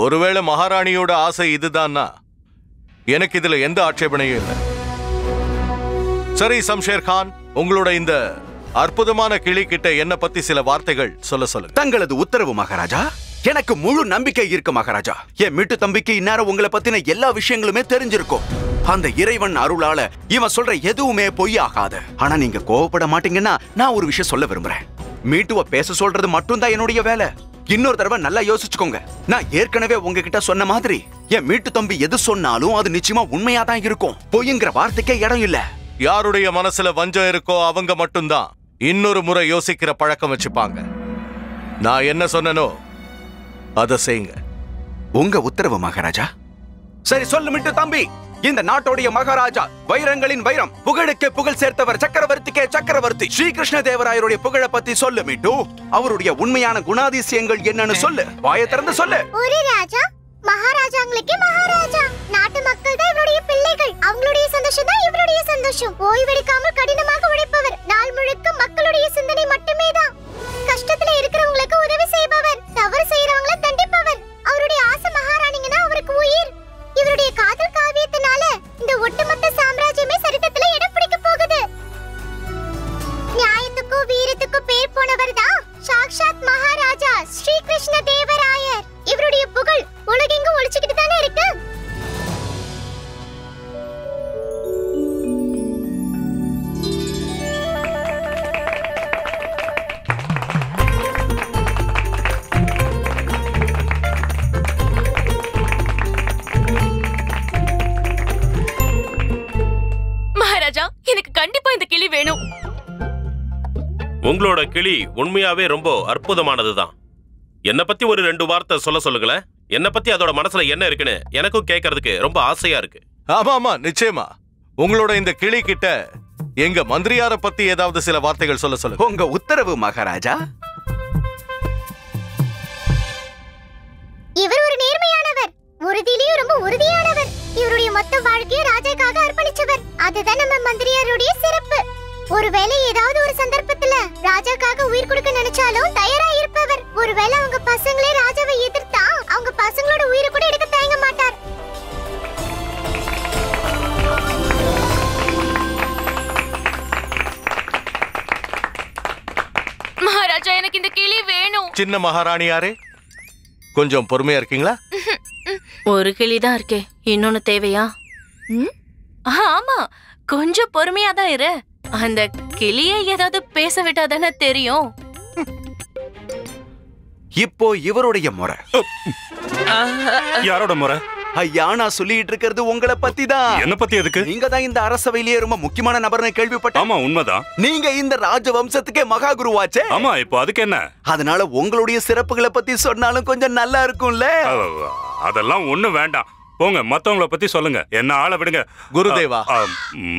ஒருவேளை மகாராணியோட ஆசை இதுதான்னா எனக்கு இதுல எந்த ஆட்சேபனையும் இல்லை. சரி சம்ஷேர் கான், உங்களோட இந்த அற்புதமான கிளி கிட்ட என்ன பத்தி சில வார்த்தைகள் சொல்லுங்க. தங்களது உத்தரவு மகாராஜா. எனக்கு முழு நம்பிக்கை இருக்கு மகாராஜா. என் மீட்டு தம்பிக்கு இந்நேரம் உங்களை பத்தின எல்லா விஷயங்களுமே தெரிஞ்சிருக்கும். அந்த இறைவன் அருளால இவன் சொல்ற எதுவுமே பொய் ஆகாது. ஆனா நீங்க கோவப்பட மாட்டீங்கன்னா நான் ஒரு விஷயம் சொல்ல விரும்புறேன். மீட்டுவ பேச சொல்றது மட்டும்தான் என்னுடைய வேலை. இன்னொரு தடவை நல்லா யோசிச்சுக்கோங்க. நான் ஏற்கனவே உங்ககிட்ட சொன்ன மாதிரி என் மீட்டு தம்பி எது சொன்னாலும் அது நிச்சயமா உண்மையா தான் இருக்கும். பொய்ங்கிற வார்த்தைக்கே இடம் இல்ல. யாருடைய மனசுல வஞ்சம் இருக்கோ அவங்க மட்டும்தான் இன்னொரு முறை யோசிக்கிற பழக்கம் வச்சுப்பாங்க. நான் என்ன சொன்னனோ அதை செய்யுங்க. உங்க உத்தரவு மகாராஜா. சரி சொல்லு மீட்டு தம்பி. இந்த நாட்டோடைய மகாராஜா, வைரங்களின் வைரம், புகழுக்கே புகழ் சேர்த்தவர், சக்கரவர்த்திக்கே சக்கரவர்த்தி ஸ்ரீகிருஷ்ண தேவராயருடைய புகழை பத்தி சொல்லு மீட்டு. அவருடைய உண்மையான குணாதிசயங்கள் என்னன்னு சொல்லு. வாயை திறந்து சொல்லு. ஒரு ராஜா, மகாராஜாங்களுக்கே மகாராஜா. நாட்டு மக்கள் தான் இவருடைய பிள்ளைகள். அவங்களுடைய சந்தோஷம் தான் இவருடைய சந்தோஷம். ஓய்வெடுக்காமல் கடினமாக உழைப்பவர். நாள் முழுக்க மக்களுடைய சிந்தனை மட்டுமே தான். கஷ்டத்துல இருக்கிறவங்களுக்கு உதவி செய்பவர். தவறு செய்யறவங்கள தண்டிப்பவர். அவருடைய ஆசை மகாராணிங்கன்னா அவருக்கு உயிர். இவருடைய காதல் காவியத்தினால இந்த ஒட்டுமொத்த சாம்ராஜ்யமே சரித்திரத்துல இடம் பிடிக்க போகுது. நியாயத்துக்கும் வீரத்துக்கும் பேர் போனவர் தான் சாக்ஷாத் மகாராஜா ஸ்ரீகிருஷ்ண தேவராயர். இவருடைய புகழ் உலகெங்கும் ஒளிச்சுக்கிட்டு தானே இருக்கு. மகாராஜா, எனக்கு கண்டிப்பா இந்த கிளி வேணும். உங்களோட கிளி உண்மையாவே ரொம்ப அற்புதமானதுதான். என்ன பத்தி ஒரு 2 வார்த்தை சொல்லுங்களேன். என்ன பத்தி அதோட மனசுல என்ன இருக்குன்னு எனக்கும் கேட்கறதுக்கு ரொம்ப ஆசையா இருக்கு. ஆமா நிச்சயமா. உங்களோட இந்த கிளி கிட்ட எங்க மந்திரியார பத்தி ஏதாவது சில வார்த்தைகள் சொல்லுங்க. உங்க உத்தரவு மகாராஜா. இவர் ஒரு நேர்மையானவர், உறுதியிலேயும் ரொம்ப உறுதியானவர். இவருடைய மொத்த வாழ்க்கையை ராஜாக்காக அர்ப்பணிச்சவர். அதுதான் நம்ம மந்திரியாருடைய சிறப்பு. ஒருவேளை ஏதாவது ஒரு சந்தர்ப்பத்துல ராஜாக்காக உயிர் கொடுக்க நினைச்சாலும் தயாரா இருப்பவர். ஒருவேளை அவங்க பசங்களே ராஜாவை எதிர்த்தா அவங்க பசங்களோட உயிரை கூட எடுக்க தயங்க மாட்டார். மகாராஜா, எனக்கு இந்த கிளி வேணும். சின்ன மகாராணியாரே, கொஞ்சம் பொறுமையா இருக்கீங்களா? ஒரு கிளிதான் இருக்கே, இன்னொன்னு தேவையா? ஆமா, கொஞ்சம் பொறுமையா தான் இரு. அந்த கிளியை ஏதாவது பேச விட்டாதானே தெரியும். இப்போ இவருடைய முறை. யாரோட முறை? ஐயா, நான் சொல்லிட்டு இருக்கிறது உங்களை பத்தி தான். என்ன பத்தி எதுக்கு? நீங்க தான் இந்த அரசவையிலேயே ரொம்ப முக்கியமான நபர்னு கேள்விப்பட்டேன். ஆமா, உண்மைதான். நீங்க இந்த ராஜவம்சத்துக்கே மகா குருவாச்சே. ஆமா, இப்போ அதுக்கு என்ன? அதனால உங்களுடைய சிறப்புகளை பத்தி சொன்னாலும் கொஞ்சம் நல்லா இருக்கும்ல. அதெல்லாம் ஒண்ணு வேண்டாம். போங்க, மத்தவங்கள பத்தி சொல்லுங்க. என்ன ஆள விடுங்க. குருதேவா.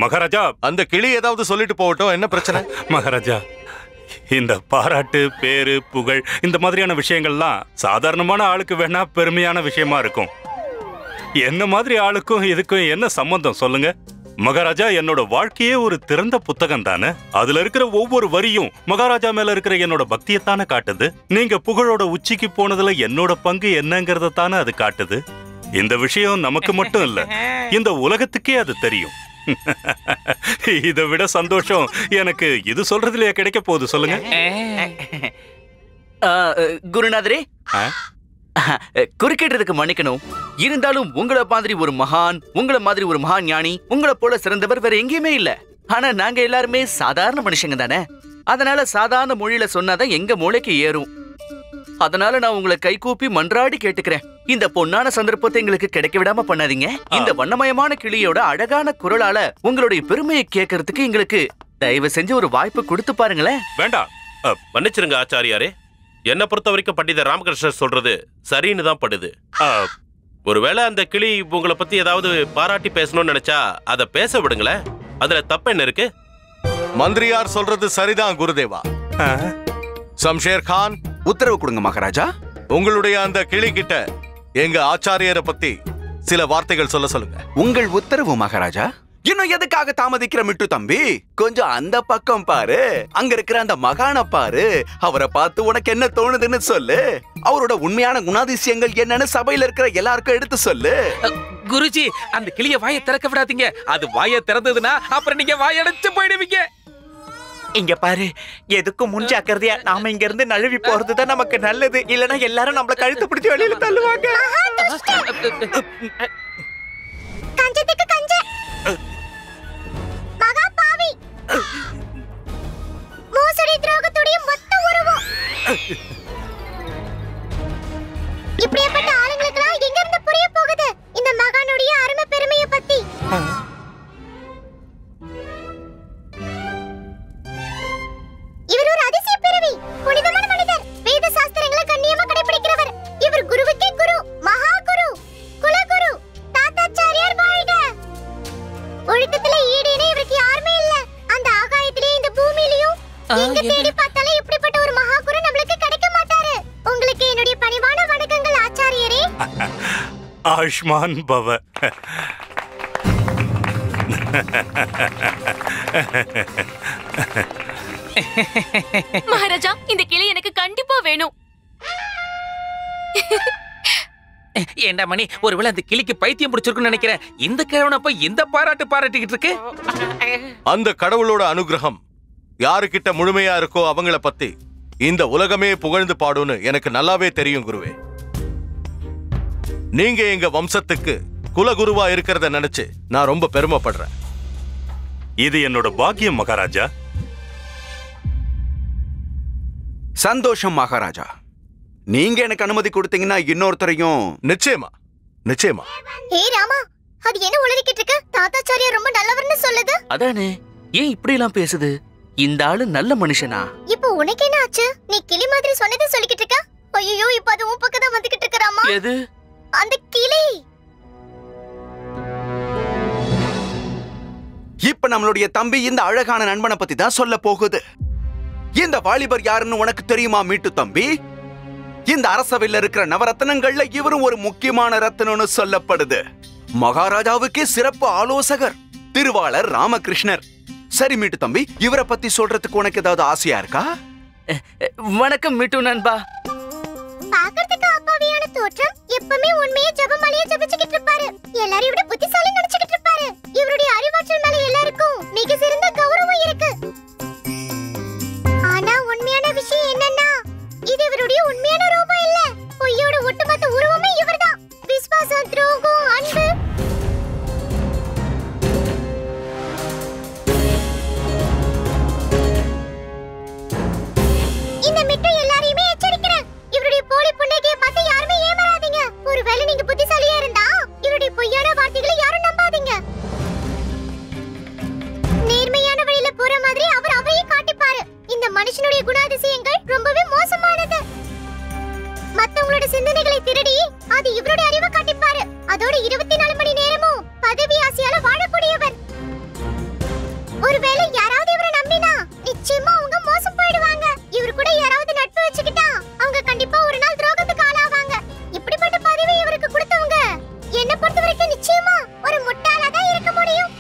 மகாராஜா, அந்த கிளி ஏதாவது சொல்லிட்டு போகட்டும். என்ன பிரச்சனை? மகாராஜா, இந்த பாராட்டு, பேரு, புகழ், இந்த மாதிரியான விஷயங்கள்லாம் சாதாரணமான ஆளுக்கு வேணா பெருமையான விஷயமா இருக்கும். என்ன மாதிரி ஆளுக்கும் இதுக்கும் என்ன சம்பந்தம் சொல்லுங்க? மகாராஜா, என்னோட வாழ்க்கையே ஒரு திறந்த புத்தகம் தானே. அதுல இருக்கிற ஒவ்வொரு வரியும் மகாராஜா மேல இருக்கிற என்னோட பக்தியத்தானே காட்டுது. நீங்க புகழோட உச்சிக்கு போனதுல என்னோட பங்கு என்னங்கறத தானே அது காட்டுது. இந்த விஷயம் நமக்கு மட்டும் இல்ல, இந்த உலகத்துக்கே அது தெரியும். இதை விட சந்தோஷம் எனக்கு இது சொல்றதுலயே கிடைக்க போகுது. சொல்லுங்க குருநாதரே. குறுக்கிடுறதுக்கு மன்னிக்கணும். இருந்தாலும் உங்களை மாதிரி ஒரு மகான் ஞானி, உங்களை போல சிறந்தவர் வேற எங்கேயுமே இல்ல. ஆனா நாங்க எல்லாருமே சாதாரண மனுஷங்க தானே. அதனால சாதாரண மொழியில சொன்னாதான் எங்க மூளைக்கு ஏறும். அதனால நான் உங்களை கைகூப்பி மன்றாடி கேட்டுக்கிறேன், இந்த பொன்னான சந்தர்ப்பத்தை எங்களுக்கு கிடைக்க விடாம பண்ணாதீங்க. இந்த வண்ணமயமான கிளியோட அழகான குரலால உங்களுடைய பெருமையை கேட்கறதுக்கு எங்களுக்கு தயவு செஞ்சு ஒரு வாய்ப்பு கொடுத்து பாருங்களேன். வேண்டாம், மன்னிச்சிருங்க ஆச்சாரியாரே. என்ன பொறுத்த வரைக்கும் பண்டிதர் ராமகிருஷ்ணர் சொல்றது சரின்னு தான் படுது. ஒருவேளை அந்த கிளி உங்களை பத்தி ஏதாவது பாராட்டி பேசணும்னு நினைச்சா அதை பேச விடுங்களேன். அதுல தப்பு என்ன இருக்கு? மந்திரியார் சொல்றது சரிதான் குருதேவா. ஷம்ஷேர் கான், உத்தரவு கொடுங்க மகாராஜா. உங்களுடைய அந்த கிளி கிட்ட எங்க ஆச்சாரியரை பத்தி சில வார்த்தைகள் சொல்ல சொல்லுங்க. உங்கள் உத்தரவு மகாராஜா. இன்னும் எதுக்காக தாமதிக்கிற மிட்டு தம்பி? கொஞ்சம் அந்த பக்கம் பாரு, அங்க இருக்கிற அந்த மகான பாரு. அவரை பார்த்து உனக்கு என்ன தோணுதுன்னு சொல்லு. அவரோட உண்மையான குணாதிசயங்கள் என்னன்னு சபையில இருக்கிற எல்லாருக்கும் எடுத்து சொல்லு. குருஜி, அந்த கிளிய வாயை திறக்க விடாதீங்க. அது வாயை திறந்ததுன்னா அப்புறம் நீங்க வாயடைச்சு போயிடுவீங்க. இங்க பாரு, எதுக்கும் முன்ஜாக்கிரதையா நாம இங்க இருந்து நழுவி போறதுதான் நமக்கு நல்லது. இல்லனா எல்லாரும் நம்மள கழுத்து பிடிச்சு வெளியில தள்ளுவாங்க. கஞ்சத்துக்கு கஞ்ச மகா பாவி, மோசடி துரோகத்துடைய மொத்த உருவம். இப்படிப்பட்ட ஆளுங்களுக்கெல்லாம் எங்க இருந்து புரிய போகுது இந்த மகானுடைய அருமை பெருமையை பத்தி? இவர் ஒரு அதிசய பிறவி, புனிதமான மனிதர், வேத சாஸ்திரங்களை கண்ணியமா கடைபிடிக்கிறவர். இவர் குருவுக்கே குரு, மகா குரு, குலகுரு, தாத்தாச்சாரியார் வாழ்க. ஒழுக்கத்துல ஈடு இணை இவருக்கு யாருமே இல்ல. அந்த ஆகாயத்திலே இந்த பூமியிலயும் எங்க தேடி பார்த்தாலும் இப்படிப்பட்ட ஒரு மகா குரு நம்மளுக்கு கிடைக்க மாட்டாரு. உங்களுக்கு என்னுடைய பணிவான வணக்கங்கள் ஆச்சாரியரே. ஆயுஷ்மான் பவ. மகாராஜா, இந்த கிளி எனக்கு கண்டிப்பா வேணும். ஏண்டா மணி, ஒருவேளை அந்த கிளிக்கு பைத்தியம் பிடிச்சிருக்குன்னு நினைக்கிறேன். இந்த கிழவனப்ப இந்த பாராட்டிக்கிட்டு இருக்கு. அந்த கடவுளோட அனுகிரகம் யாருக்கிட்ட முழுமையா இருக்கோ அவங்கள பத்தி இந்த உலகமே புகழ்ந்து பாடும்னு எனக்கு நல்லாவே தெரியும் குருவே. நீங்க எங்க வம்சத்துக்கு குலகுருவா இருக்கிறத நினைச்சு நான் ரொம்ப பெருமைப்படுறேன். இது என்னோட பாக்கியம் மகாராஜா. சந்தோஷம் மகாராஜா. நீங்க எனக்கு அனுமதி கொடுத்தீங்கன்னா இன்னொருத்தரையும். நிச்சயமா நிச்சயமா. ஏய் ராமா, அது என்ன உளறிக்கிட்டு இருக்கு? தாத்தாச்சாரியார் ரொம்ப நல்லவர்னு சொல்லுது. அதானே, ஏன் இப்படி எல்லாம் பேசுது? இந்த ஆளு நல்ல மனுஷனா? இப்போ உனக்கு என்ன ஆச்சு? நீ கிளி மாதிரி சொன்னதே சொல்லிக்கிட்டு இருக்க. ஐயோ, இப்ப அது உன் பக்கம் தான் வந்துகிட்டு இருக்கு ராமா. எது? அந்த கிளி. இப்ப நம்மளுடைய தம்பி இந்த அழகான நண்பனை பத்தி தான் சொல்ல போகுது. இந்த வாலிபர் யாருன்னு உனக்கு தெரியுமா மீட்டு தம்பி? இந்த அரசவையில் இருக்கிற நவரத்னங்கள்ல இவரும் ஒரு முக்கியமான ரத்னம்னு சொல்லப்படுது. மகாராஜாவுக்கே சிறப்பு ஆலோசகர் திருவாளர் ராமகிருஷ்ணர். சரி மீட்டு தம்பி, இவரை பத்தி சொல்றதுக்கு உனக்கு ஏதாவது ஆசையா இருக்கா? வணக்கம் மீட்டு நண்பா. பாக்கிறதுக்கு அப்பாவியான தோற்றம், எப்பவுமே உண்மையை ஜெபமாலையே ஜெபிச்சுக்கிட்டு இருப்பாரு. எல்லாரையும் விட புத்திசாலி நினைச்சுக்கிட்டு இருப்பாரு. இவருடைய அறிவாற்றல் மேல எல்லாருக்கும் மிக சிறந்த கௌரவம் இருக்கு. ஆனா உண்மையான விஷயம் என்னன்னா, இது இவருடைய உண்மையான ரூபம் இல்ல. பொய்யோட ஒட்டுமொத்த உருவமே இவர்தான். விசுவாசம், துரோகம், அன்பு. இந்த மிட்டு எல்லாரையுமே எச்சரிக்கிறேன். இவருடைய போலி புன்னகையை பார்த்து யாருமே ஏமாறாதீங்க. ஒருவேளை நீங்க புத்திசாலியா இருந்தா இவருடைய பொய்யான வார்த்தைகளை யாரும் நம்பாதீங்க. நேர்மையான வழியில போற மாதிரி அவர் அவரையே காட்டிப்பாரு. இந்த மனுஷனுடைய குணாதிசயங்கள் ரொம்பவே மோசமானது. மத்தவங்களோட சிந்தனைகளை திருடி அது இவருடைய அறிவை காட்டிப்பாரு. அதோட 24 மணி நேரமும் பதவி ஆசையால வாழக்கூடியவர். ஒருவேளை யாராவது இவரை நம்பினா நிச்சயமா அவங்க மோசம் போயிடுவாங்க. இவர் கூட யாராவது நட்பு வச்சுக்கிட்டா அவங்க கண்டிப்பா ஒரு நாள் துரோகத்துக்கு ஆளாவாங்க. இப்படிப்பட்ட பதவி இவருக்கு கொடுத்தவங்க என்ன பொறுத்த வரைக்கும் நிச்சயமா ஒரு முட்டாளா தான் இருக்க முடியும்.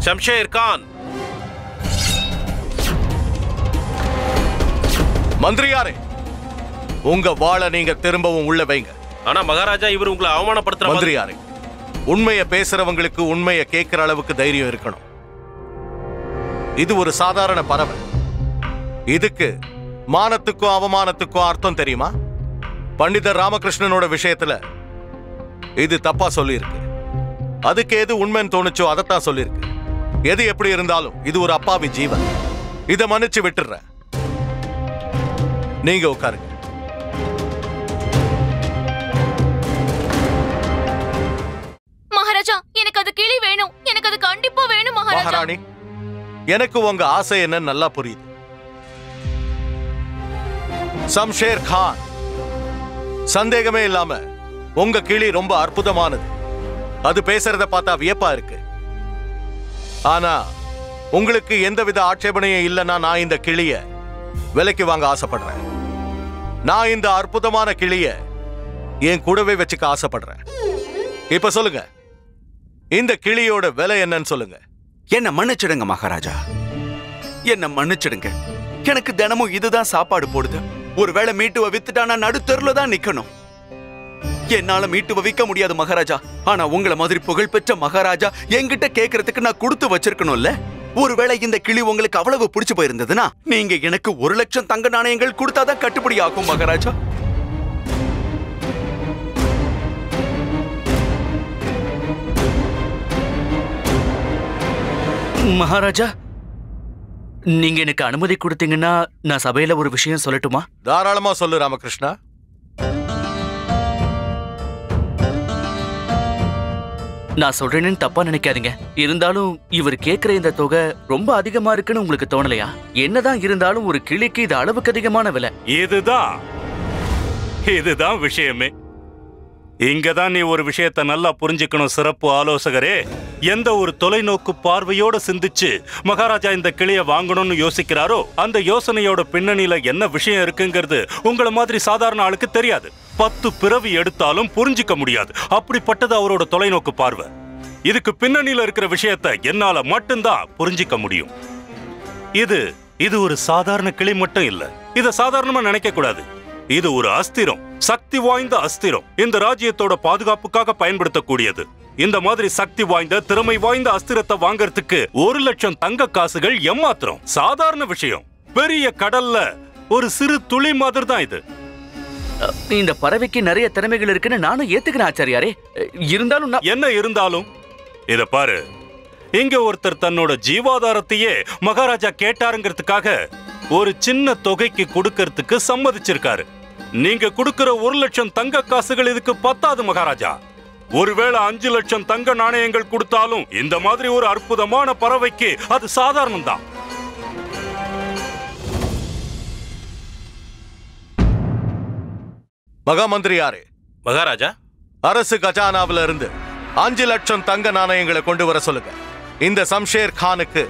ஷம்ஷேர் கான். மந்திரியாரே, உங்க வாளை நீங்க திரும்பவும் உள்ள வைங்க. ஆனா மகாராஜா, இவர் உங்களை அவமானப்படுத்துற. மந்திரியாரே, உண்மையை பேசுறவங்களுக்கு உண்மையை கேட்கிற அளவுக்கு தைரியம் இருக்கணும். இது ஒரு சாதாரண பறவை. இதுக்கு மானத்துக்கும் அவமானத்துக்கும் அர்த்தம் தெரியுமா? பண்டிதர் ராமகிருஷ்ணனோட விஷயத்துல இது தப்பா சொல்லியிருக்கு. அதுக்கு எது உண்மைன்னு தோணுச்சோ அதைத்தான் சொல்லியிருக்கு. எது எப்படி இருந்தாலும் இது ஒரு அப்பாவி ஜீவன். இதை மன்னிச்சு விட்டுறேன். நீங்க உட்காருங்க. மகாராஜா, எனக்கு அது கிளி வேணும். எனக்கு அது கண்டிப்பா வேணும் மகாராஜா. மகாராணி, எனக்கு உங்க ஆசை என்ன நல்லா புரியுது. ஷம்ஷேர் கான், சந்தேகமே இல்லாம உங்க கிளி ரொம்ப அற்புதமானது. அது பேசுறத பார்த்தா வியப்பா இருக்கு. ஆனா உங்களுக்கு எந்தவித ஆட்சேபனையும் இல்லைன்னா நான் இந்த கிளிய விலைக்கு வாங்க ஆசைப்படுறேன். நான் இந்த அற்புதமான கிளிய என் கூடவே வச்சுக்க ஆசைப்படுறேன். இப்ப சொல்லுங்க, இந்த கிளியோட விலை என்னன்னு சொல்லுங்க. என்ன மன்னிச்சிடுங்க மகாராஜா, என்ன மன்னிச்சிடுங்க. எனக்கு தினமும் இதுதான் சாப்பாடு போடுது. ஒருவேளை மீட்டுவ வித்துட்டானா நடுத்தெருல தான் நிக்கணும். என்னால மீட்டுவ விற்க முடியாது மகாராஜா. ஆனா உங்களை மாதிரி புகழ்பெற்ற மகாராஜா என்கிட்ட கேக்குறதுக்கு நான் கொடுத்து வச்சிருக்கணும்ல. ஒருவேளை இந்த கிளி உங்களுக்கு அவ்வளவு பிடிச்சு போயிருந்ததுன்னா நீங்க எனக்கு 1,00,000 தங்க நாணயங்கள் கொடுத்தாதான் கட்டுப்படி ஆகும் மகாராஜா. மகாராஜா, நீங்க எனக்கு அனுமதி கொடுத்தீங்கன்னா நான் சபையில ஒரு விஷயம் சொல்லட்டுமா? தாராளமா சொல்லு ராமகிருஷ்ணா. நான் சொல்றேன்னு தப்பா நினைக்காதீங்க. இருந்தாலும் இவர் கேக்குற இந்த தொகை ரொம்ப அதிகமா இருக்குன்னு உங்களுக்கு தோணலையா? என்னதான் இருந்தாலும் ஒரு கிளிக்கு இது அளவுக்கு அதிகமான விலை. இதுதான் விஷயமே. இங்கதான் நீ ஒரு விஷயத்தை நல்லா புரிஞ்சுக்கணும் சிறப்பு ஆலோசகரே. எந்த ஒரு தொலைநோக்கு பார்வையோட சிந்திச்சு மகாராஜா இந்த கிளிய வாங்கணும்னு யோசிக்கிறாரோ அந்த யோசனையோட பின்னணியில என்ன விஷயம் இருக்குங்கிறது உங்களை மாதிரி சாதாரண ஆளுக்கு தெரியாது. 10 பிறவி எடுத்தாலும் புரிஞ்சிக்க முடியாது. அப்படிப்பட்டது அவரோட தொலைநோக்கு பார்வை. இதுக்கு பின்னணியில இருக்கிற விஷயத்தை என்னால மட்டும்தான் புரிஞ்சிக்க முடியும். இது ஒரு சாதாரண கிளி மட்டும் இல்ல. இத சாதாரணமா நினைக்க கூடாது. இது ஒரு அஸ்திரம், சக்தி வாய்ந்த அஸ்திரம். இந்த ராஜ்யத்தோட பாதுகாப்புக்காக பயன்படுத்தக்கூடியது. இந்த மாதிரி சக்தி வாய்ந்த திறமை வாய்ந்த அஸ்திரத்தை வாங்கறதுக்கு 1,00,000 தங்க காசுகள் எம்மாத்திரம் சாதாரண விஷயம். பெரிய கடல்ல ஒரு சிறு துளி மாதிரி தான் இது. இந்த பறவைக்கு நிறைய திறமைகள் இருக்குன்னு நானும் ஏத்துக்கிறேன் ஆச்சாரியாரே. இருந்தாலும் என்ன இருந்தாலும் இத பாரு, இங்க ஒருத்தர் தன்னோட ஜீவாதாரத்தையே மகாராஜா கேட்டாருங்கிறதுக்காக ஒரு சின்ன தொகைக்கு கொடுக்கறதுக்கு சம்மதிச்சிருக்காரு. நீங்க கொடுக்கிற 1,00,000 தங்க காசுகள் இதுக்கு பத்தாது மகாராஜா. ஒருவேளை 5,00,000 தங்க நாணயங்கள் கொடுத்தாலும் இந்த மாதிரி ஒரு அற்புதமான பறவைக்கு அது சாதாரணம் தான். மகாமந்திரியாரே, மகாராஜா, அரசு கஜானாவில இருந்து 5,00,000 தங்க நாணயங்களை கொண்டு வர சொல்லுங்க. இந்த ஷம்ஷேர் கானுக்கு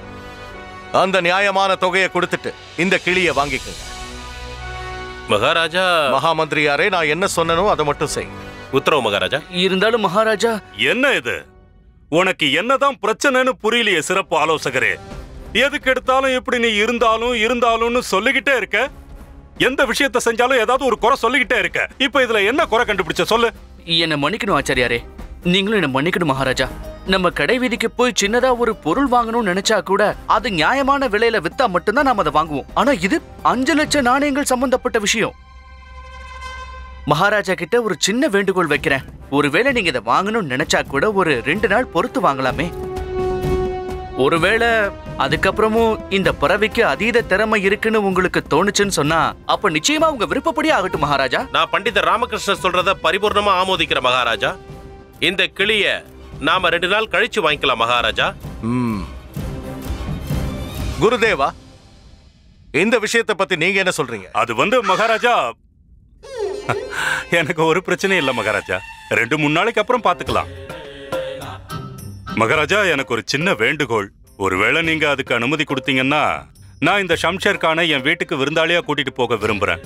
அந்த நியாயமான தொகையை கொடுத்துட்டு இந்த கிளியை வாங்கிக்கங்க. மகாராஜா. மகாமந்திரியாரே, நான் என்ன சொன்னனோ அதை மட்டும் செய்யுங்க. உத்தரவு மகாராஜா. இருந்தாலும் மகாராஜா. என்ன இது? உனக்கு என்னதான் பிரச்சனைன்னு புரியலையே சிறப்பு ஆலோசகரே. எதுக்கு எடுத்தாலும் இப்படி நீ இருந்தாலும் சொல்லிக்கிட்டே இருக்க. எந்த விஷயத்தை செஞ்சாலும் ஏதாவது ஒரு குறை சொல்லிக்கிட்டே இருக்க. இப்ப இதுல என்ன குறை கண்டுபிடிச்ச சொல்லு. என்ன மன்னிக்கணும் ஆச்சாரியாரே. நீங்களும் என்ன மன்னிக்கணும் மகாராஜா. நம்ம கடை வீதிக்கு போய் சின்னதா ஒரு பொருள் வாங்கணும்னு நினைச்சா கூட அது நியாயமான விலையில வித்தா மட்டும்தான் நாம அதை வாங்குவோம். ஆனா இது 5,00,000 நாணயங்கள் சம்பந்தப்பட்ட விஷயம். மகாராஜா கிட்ட ஒரு சின்ன வேண்டுகோள் வைக்கிறேன். ஒருவேளை நீங்க இதை வாங்கணும்னு நினைச்சா கூட ஒரு 2 நாள் பொறுத்து வாங்கலாமே. ஒருவேளை அதுக்கப்புறமும் இந்த பறவைக்கு அதீத திறமை இருக்குன்னு உங்களுக்கு தோணுச்சுன்னு சொன்னா அப்ப நிச்சயமா உங்க விருப்பப்படி ஆகட்டும் மகாராஜா. நான் பண்டிதர் ராமகிருஷ்ணன் சொல்றத பரிபூர்ணமா ஆமோதிக்கிற மகாராஜா. இந்த கிளிய நாம 2 நாள் கழிச்சு வாங்கிக்கலாம் மகாராஜா. குருதேவா, இந்த விஷயத்தை பத்தி நீங்க என்ன சொல்றீங்க? அது மகாராஜா, எனக்கு ஒரு பிரச்சனை இல்ல மகாராஜா. 2-3 நாளைக்கு அப்புறம் பாத்துக்கலாம். மகாராஜா, எனக்கு ஒரு சின்ன வேண்டுகோள். ஒருவேளை நீங்க அதுக்கு அனுமதி கொடுத்தீங்கன்னா நான் இந்த ஷம்ஷேர் கானை என் வீட்டுக்கு விருந்தாளியா கூட்டிட்டு போக விரும்புறேன்.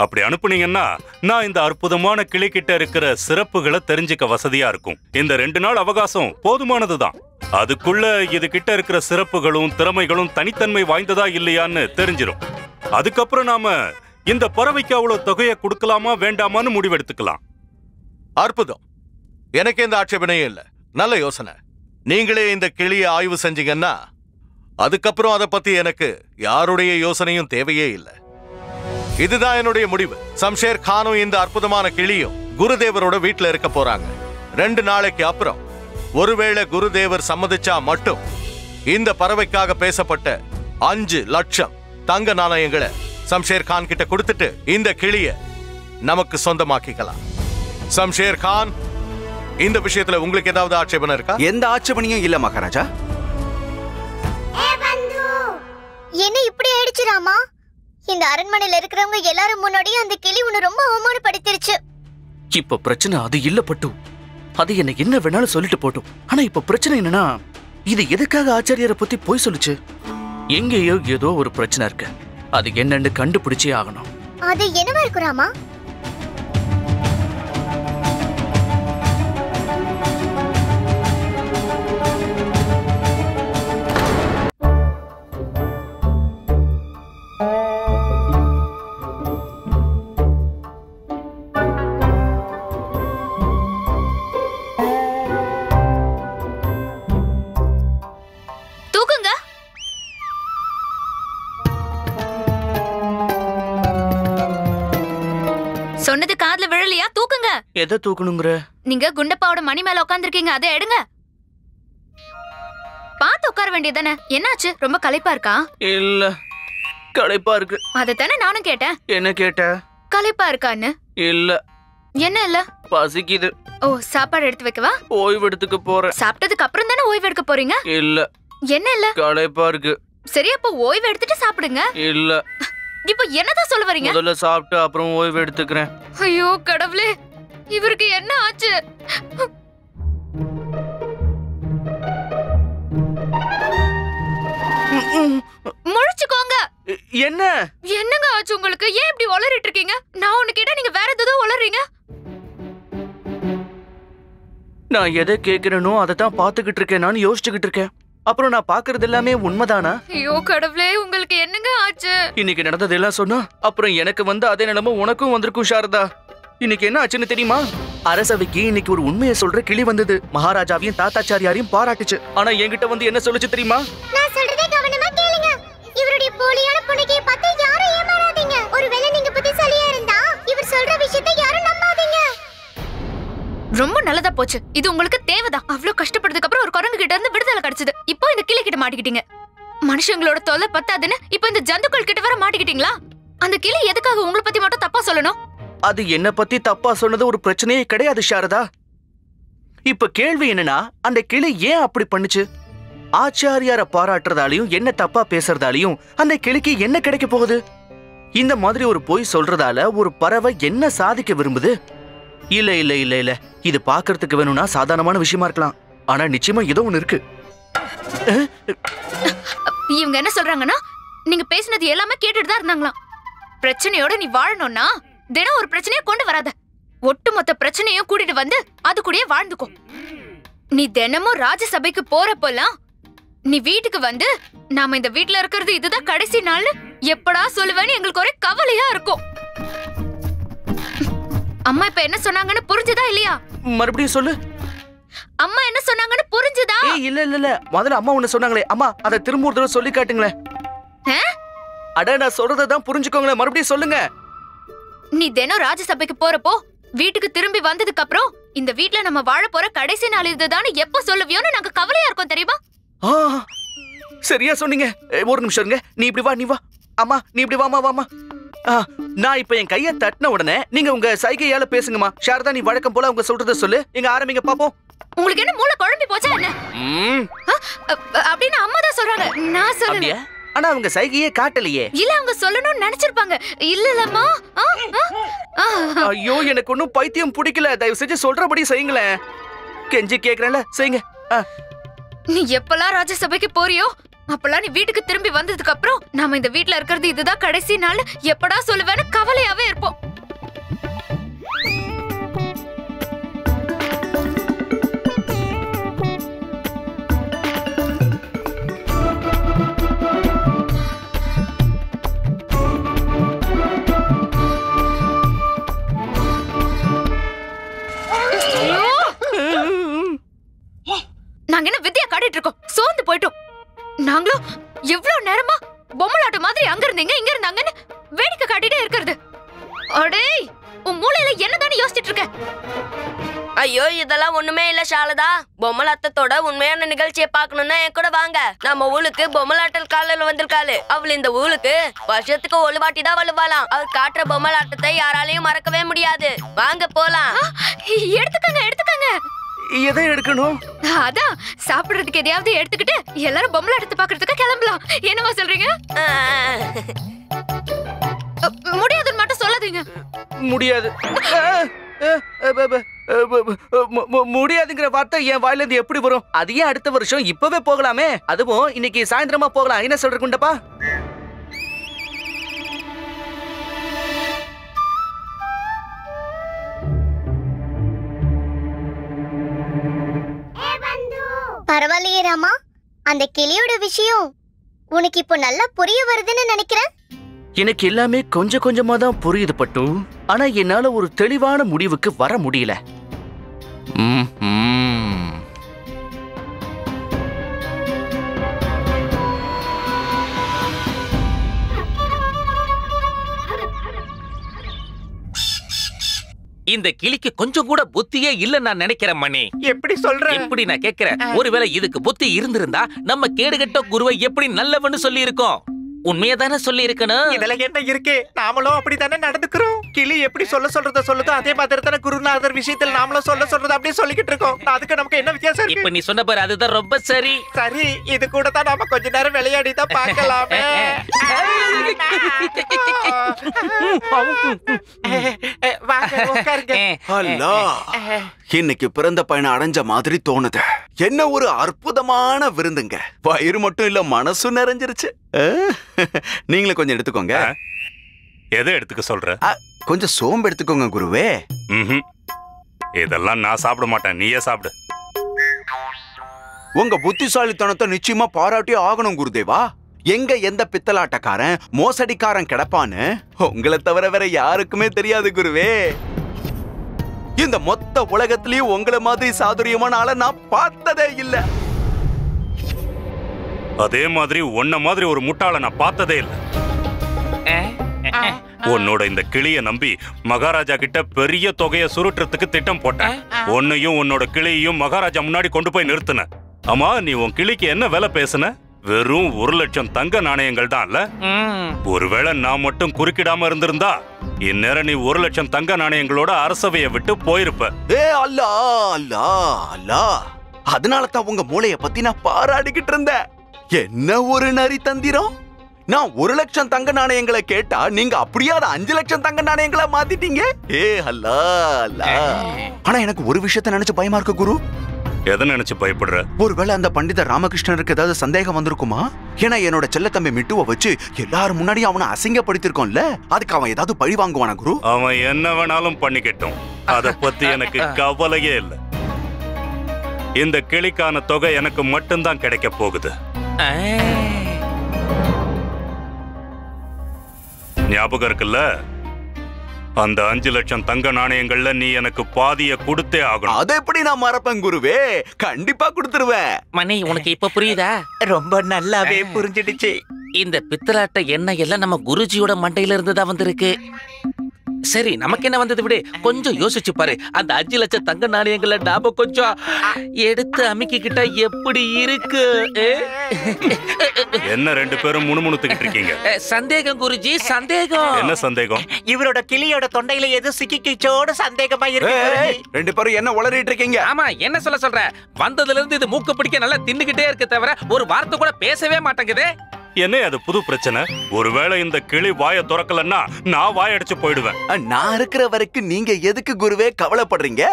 அப்படி அனுப்புனீங்கன்னா நான் இந்த அற்புதமான கிளி கிட்ட இருக்கிற சிறப்புகளை தெரிஞ்சுக்க வசதியா இருக்கும். இந்த 2 நாள் அவகாசம் போதுமானதுதான். அதுக்குள்ள இது கிட்ட இருக்கிற சிறப்புகளும் திறமைகளும் தனித்தன்மை வாய்ந்ததா இல்லையான்னு தெரிஞ்சிடும். அதுக்கப்புறம் நாம இந்த பறவைக்கு அவ்வளவு தொகையை கொடுக்கலாமா வேண்டாமான்னு முடிவெடுத்துக்கலாம். அற்புதம். எனக்கு எந்த ஆட்சேபனையும் இல்லை. நல்ல யோசனை. நீங்களே இந்த கிளியை ஆய்வு செஞ்சீங்கன்னா அதுக்கப்புறம் அதை பத்தி எனக்கு யாருடைய யோசனையும் தேவையே இல்லை. இதுதான் என்னுடைய முடிவு. சம்ஷேர் கானும் இந்த அற்புதமான கிளியும் குருதேவரோட வீட்டுல இருக்க போறாங்க. 2 நாளைக்கு அப்புறம் ஒருவேளை குருதேவர் சம்மதிச்சா மட்டும் இந்த பறவைக்காக பேசப்பட்ட 5 லட்சம் தங்க நாணயங்களை சம்ஷேர் கான் கிட்ட கொடுத்துட்டு இந்த கிளிய நமக்கு சொந்தமாக்கிக்கலாம். சம்ஷேர் கான், இந்த விஷயத்துல உங்களுக்கு ஏதாவது ஆட்சேபனை இருக்கா? எந்த ஆட்சேபனையும் இல்ல மகாராஜா. என்ன இப்படி ஆயிடுச்சு ராமா? இந்த அரண்மனையில இருக்கிறவங்க எல்லாரும் முன்னாடி அந்த கிளி உன்னை ரொம்ப அவமானப்படுத்திருச்சு. இப்ப பிரச்சனை அது இல்ல பட்டு. அது என்ன வேணாலும் சொல்லிட்டு போட்டும். ஆனா இப்ப பிரச்சனை என்னன்னா, இது எதுக்காக ஆச்சாரியரை பத்தி போய் சொல்லுச்சு? எங்கேயோ ஏதோ ஒரு பிரச்சனை இருக்கு. அது என்னன்னு கண்டுபிடிச்சே ஆகணும். அது என்னவா இருக்கு ராமா? சொன்னது காதுல விழலையா? தூக்குங்க. எதை தூக்கணுங்கற? நீங்க குண்டப்பாவோட மணி மேல உட்கார்ந்திருக்கீங்க, அதை எடுங்க. பாத்து உட்கார வேண்டியதானே. என்னாச்சு? ரொம்ப களைப்பா இருக்கா? இல்ல, களைப்பா இருக்கு. அதத்தானே நானும் கேட்டேன். என்ன கேட்ட? களைப்பா இருக்கான்னு. இல்ல. என்ன இல்ல? பசிக்குது. ஓ, சாப்பாடு எடுத்து வைக்கவா? ஓய்வு எடுத்துக்க போறேன். சாப்பிட்டதுக்கு அப்புறம் தானே ஓய்வு எடுக்க போறீங்க? இல்ல. என்ன இல்ல? களைப்பா இருக்கு. சரி, அப்ப ஓய்வு எடுத்துட்டு சாப்பிடுங்க. இல்ல. இப்போ என்னதான் சொல்ல வரீங்க? முதல்ல சாப்பிட்டு அப்புறம் ஓய்வு எடுத்துக்கிறேன். ஐயோ கடவுளே, இவருக்கு என்ன ஆச்சு? முழிச்சுக்கோங்க. என்ன என்னங்க ஆச்சு உங்களுக்கு? ஏன் இப்படி உளறிட்டு இருக்கீங்க? நான் ஒண்ணு கேட்டா நீங்க வேற ஏதோ உளறீங்க. நான் எதை கேக்குறேனோ அதை தான் பாத்துக்கிட்டு இருக்கேன். நான் யோசிச்சுக்கிட்டு இருக்கேன். அப்புறம் நான் பாக்குறது எல்லாமே உண்மைதானா? ஐயோ கடவுளே, உங்களுக்கு என்னங்க ஆச்சு? இன்னைக்கு நடந்தது எல்லாம் சொன்னா அப்புறம் எனக்கு வந்து அதே நிலைமை உனக்கும் வந்திருக்கும் சாரதா. இன்னைக்கு என்ன ஆச்சுன்னு தெரியுமா? அரசவைக்கு இன்னைக்கு ஒரு உண்மையை சொல்ற கிளி வந்தது. மகாராஜாவையும் தாத்தாச்சாரியாரையும் பாராட்டுச்சு. ஆனா என்கிட்ட வந்து என்ன சொல்லுச்சு தெரியுமா? நான் சொல்றதை கவனமா கேளுங்க. இவருடைய போலியான புன்னகையை பார்த்து யாரும் ஏமாறாதீங்க. ஒருவேளை நீங்க புத்திசாலியா இருந்தா இவர் சொல்ற விஷயத்தை யாரும் நம்பாதீங்க. ரொம்ப நல்லதா போச்சு. இது உங்களுக்கு தேவைதான். அவ்வளவு கஷ்டப்படுறதுக்கு அப்புறம் ஒரு குரங்கு கிட்ட இருந்து விடுதலை கிடைச்சது. இப்போ இந்த கிளி கிட்ட மாட்டிக்கிட்டீங்க. மனுஷங்களோட தொல்லை பத்தாதுன்னு இப்போ இந்த ஜந்துக்கள் கிட்ட வர மாட்டிக்கிட்டீங்களா? அந்த கிளி எதுக்காக உங்களை பத்தி மட்டும் தப்பா சொல்லணும்? அது என்ன பத்தி தப்பா சொன்னது ஒரு பிரச்சனையே கிடையாது சாரதா. இப்ப கேள்வி என்னன்னா, அந்த கிளி ஏன் அப்படி பண்ணுச்சு? ஆச்சாரியார பாராட்டுறதாலையும் என்ன தப்பா பேசுறதாலையும் அந்த கிளிக்கு என்ன கிடைக்க போகுது? இந்த மாதிரி ஒரு பொய் சொல்றதால ஒரு பறவை என்ன சாதிக்க விரும்புது? இல்ல இல்ல இல்ல இல்ல, இது பாக்குறதுக்கு வேணும்னா சாதாரணமான விஷயமா இருக்கலாம். ஆனா நிச்சயமா ஏதோ ஒண்ணு இருக்கு. இவங்க என்ன சொல்றாங்கன்னா, நீங்க பேசினது எல்லாமே கேட்டுட்டு தான் இருந்தாங்களாம். பிரச்சனையோட நீ வாழணும்னா தினம் ஒரு பிரச்சனையை கொண்டு வராத. ஒட்டுமொத்த பிரச்சனையும் கூட்டிட்டு வந்து அது கூடயே வாழ்ந்துக்கோ. நீ தினமும் ராஜசபைக்கு போறப்பெல்லாம் நீ வீட்டுக்கு வந்து நாம இந்த வீட்டுல இருக்கிறது இதுதான் கடைசி நாள் எப்படா சொல்லுவேன்னு எங்களுக்கு ஒரே கவலையா இருக்கும். அம்மா இப்ப என்ன சொன்னாங்கன்னு புரிஞ்சுதா இல்லையா? மறுபடியும் சொல்லு. அம்மா என்ன சொன்னாங்கன்னு புரிஞ்சுதா? இல்ல இல்ல இல்ல, முதல்ல அம்மா ஒண்ணு சொன்னாங்களே, அம்மா அதை திரும்ப ஒரு தடவை சொல்லி காட்டுங்களேன். அட, நான் சொல்றதான் புரிஞ்சுக்கோங்களேன், மறுபடியும் சொல்லுங்க. நீ தினம் ராஜசபைக்கு போறப்போ வீட்டுக்கு திரும்பி வந்ததுக்கு அப்புறம் இந்த வீட்ல நம்ம வாழ போற கடைசி நாள் இதுதான் எப்ப சொல்லுவியோன்னு நாங்க கவலையா இருக்கோம் தெரியுமா? சரியா சொன்னீங்க. ஒரு நிமிஷம் இருங்க. நீ இப்படி வா, நீ வா. அம்மா நீ இப்படி வாமா, வாமா. நான் இப்ப என் கையை தட்டின உடனே நீங்க உங்க சைகையால பேசுங்கம்மா. சாரதா, நீ வழக்கம் போல உங்க சொல்றத சொல்லு. எங்க ஆரம்பிங்க பாப்போம். உங்களுக்கு என்ன மூளை குழம்பி போச்சா என்ன? அப்படின்னு அம்மா தான் சொல்றாங்க, நான் சொல்லல. ஆனா அவங்க சைகையே காட்டலையே. இல்ல, அவங்க சொல்லணும்னு நினைச்சிருப்பாங்க. இல்லலம்மா. ஐயோ, எனக்கு ஒன்னும் பைத்தியம் பிடிக்கல. தயவு செஞ்சு சொல்றபடி செய்யுங்களேன். கெஞ்சி கேக்குறேன்ல, செய்யுங்க. நீ எப்பெல்லாம் ராஜசபைக்கு போறியோ அப்பெல்லாம் நீ வீட்டுக்கு திரும்பி வந்ததுக்கு அப்புறம் நாம இந்த வீட்ல இருக்கிறது இதுதான் கடைசி நாள் எப்படா சொல்லுவேன்னு கவலையாவே இருப்போம். நாங்க என்ன வித்தியா காட்டிட்டு இருக்கோம்? சோர்ந்து போயிட்டோம். நாங்களும் எவ்வளவு நேரமா பொம்மலாட்ட மாதிரி அங்க இருந்தீங்க இங்க இருந்தாங்கன்னு வேடிக்கை காட்டிட்டே இருக்கிறது. அடேய், உன் மூளையில என்னதானே யோசிச்சுட்டு இருக்க? ஐயோ, இதெல்லாம் ஒண்ணுமே இல்ல சாரதா. பொம்மலாட்டத்தோட உண்மையான நிகழ்ச்சியை பார்க்கணும்னா என் கூட வாங்க. நம்ம ஊருக்கு பொம்மலாட்டல் காலையில வந்திருக்காளு. அவள் இந்த ஊருக்கு வருஷத்துக்கு ஒரு வாட்டி தான் வலுவாலாம். அவர் காட்டுற பொம்மலாட்டத்தை யாராலையும் மறக்கவே முடியாது. வாங்க போலாம். எடுத்துக்கங்க எடுத்துக்கங்க. எதை எடுக்கணும்? அதான் சாப்பிடுறதுக்கு எதையாவது எடுத்துக்கிட்டு எல்லாரும் பொம்மலாட்டத்தை பாக்குறதுக்கு கிளம்பலாம். என்னவா சொல்றீங்க? முடியாதுன்னு மட்டும் சொல்லாதீங்க. முடியாது. முடியாதுங்கிற வார்த்தை என் வாயில இருந்து எப்படி வரும்? அது ஏன் அடுத்த வருஷம் இப்பவே போகலாமே? அதுவும் இன்னைக்கு சாயந்தரமா போகலாம். என்ன சொல்ற குண்டப்பா? பரவாயில்லையே ராமா, அந்த கிளியோட விஷயம் உனக்கு இப்போ நல்லா புரிய வருதுன்னு நினைக்கிறேன். எனக்கு எல்லாமே கொஞ்சம் கொஞ்சமா தான் புரியுது பட்டு. ஆனா என்னால ஒரு தெளிவான முடிவுக்கு வர முடியல. இந்த கிளிக்கு கொஞ்சம் கூட புத்தியே இல்ல நான் நினைக்கிறேன் மணி. எப்படி சொல்ற? எப்படி நான் கேக்குறேன். ஒருவேளை இதுக்கு புத்தி இருந்திருந்தா நம்ம கேடுகட்ட குருவை எப்படி நல்லவன்னு சொல்லி இருக்கோம். உண்மையதானே சொல்லி இருக்கணும். இதுல என்ன இருக்கு? நாமளும் அப்படித்தானே நடந்துக்கிறோம். கிளி எப்படி சொல்றத சொல்லுதோ அதே மாதிரி தானே குருநாதர் விஷயத்தில் நாமளும் சொல்றத அப்படியே சொல்லிக்கிட்டு இருக்கோம். அதுக்கு நமக்கு என்ன வித்தியாசம் இருக்கு? இப்ப நீ சொன்ன பாரு, அதுதான் ரொம்ப சரி. சரி, இது கூட தான் நாம கொஞ்ச நேரம் விளையாடி தான் பார்க்கலாமே. இன்னைக்கு பிறந்த பையனை அடைஞ்ச மாதிரி தோணுது. என்ன ஒரு அற்புதமான விருந்துங்க. வயிறு மட்டும் இல்ல, மனசும் நிறைஞ்சிருச்சு. நீங்களும் கொஞ்சம் எடுத்துக்கோங்க. எதை எடுத்துக்க சொல்ற? கொஞ்சம் சோம்பு எடுத்துக்கோங்க குருவே. இதெல்லாம் நான் சாப்பிட மாட்டேன், நீயே சாப்பிடு. உங்க புத்திசாலித்தனத்தை நிச்சயமா பாராட்டி ஆகணும் குருதேவா. எங்க எந்த பித்தலாட்டக்காரன் மோசடிக்காரன் கிடப்பான்னு உங்களை தவிர வேற யாருக்குமே தெரியாது குருவே. இந்த மொத்த உலகத்திலயும் உங்களை மாதிரி சாதுரியமான ஆளை நான் பார்த்ததே இல்ல. அதே மாதிரி உன்ன மாதிரி ஒரு முட்டாளை நான் பார்த்ததே இல்ல. உன்னோட இந்த கிளிய நம்பி மகாராஜா கிட்ட பெரிய தொகையை சுருட்டுறதுக்கு திட்டம் போட்டேன். உன்னையும் உன்னோட கிளியையும் மகாராஜா முன்னாடி கொண்டு போய் நிறுத்தின. ஆமா, நீ உன் கிளிக்கு என்ன விலை பேசுன? வெறும் 1,00,000 தங்க நாணயங்கள் தான்ல. ஒருவேளை நான் மட்டும் குறுக்கிடாம இருந்திருந்தா இந்நேரம் நீ 1,00,000 தங்க நாணயங்களோட அரசவையை விட்டு போயிருப்ப. அல்லா அல்லா அல்லா, அதனால தான் உங்க மூளைய பத்தி நான் பாராடிக்கிட்டு இருந்தேன். என்ன ஒரு நரி தந்திரம்! நான் 1,00,000 தங்க நாணயங்களை கேட்டா நீங்க அப்படியே 5,00,000 தங்க நாணயங்களா மாத்திட்டீங்க. அல்லா அல்லா. ஆனா எனக்கு ஒரு விஷயத்தை நினைச்சு பயமா இருக்கு குரு. எதை நினைச்சு பயப்படுற? ஒருவேளை அந்த பண்டிதர் ராமகிருஷ்ணருக்கு ஏதாவது சந்தேகம் வந்திருக்குமா? ஏன்னா என்னோட செல்ல தம்பி மிட்டுவை வச்சு எல்லாரும் முன்னாடி அவனை அசிங்கப்படுத்திருக்கோம்ல, அதுக்கு அவன் ஏதாவது பழி வாங்குவானா குரு? அவன் என்ன வேணாலும் பண்ணிக்கட்டும், அத பத்தி எனக்கு கவலையே இல்லை. இந்த கிளிக்கான தொகை எனக்கு மட்டும்தான் கிடைக்க போகுது. ஞாபகம் இருக்குல்ல? அந்த 5,00,000 தங்க நாணயங்கள்ல நீ எனக்கு பாதிய கொடுத்தே ஆகணும். அதை எப்படி நான் மறப்பேன் குருவே? கண்டிப்பா கொடுத்துருவேன். மணி, உனக்கு இப்ப புரியுதா? ரொம்ப நல்லாவே புரிஞ்சிடுச்சு. இந்த பித்தலாட்ட எண்ணெய் எல்லாம் நம்ம குருஜியோட மண்டையில இருந்துதான் வந்திருக்கு. சரி, நமக்கு என்ன வந்தது விடு. கொஞ்சம் யோசிச்சு பாரு. அந்த 5,00,000 தங்க நாணயங்களை நாம கொஞ்சம் எடுத்து அமுக்கிக்கிட்டா எப்படி இருக்கு? என்ன ரெண்டு பேரும் முணுமுணுத்துக்கிட்டு இருக்கீங்க? சந்தேகம் குருஜி, சந்தேகம். என்ன சந்தேகம்? இவரோட கிளியோட தொண்டையில எது சிக்கிக்கிச்சோட சந்தேகமா இருக்கு. ரெண்டு பேரும் என்ன உளறிட்டு இருக்கீங்க? ஆமா, என்ன சொல்ற? வந்ததுல இருந்து இது மூக்க பிடிக்க நல்லா தின்னுகிட்டே இருக்கு தவிர ஒரு வார்த்தை கூட பேசவே மாட்டேங்குது. என்ன அது புது பிரச்சனை? ஒருவேளை இந்த கிளி வாயை திறக்கலன்னா நான் வாயடிச்சு போயிடுவேன். நான் இருக்கிற வரைக்கும் நீங்க எதுக்கு குருவே கவலைப்படுறீங்க?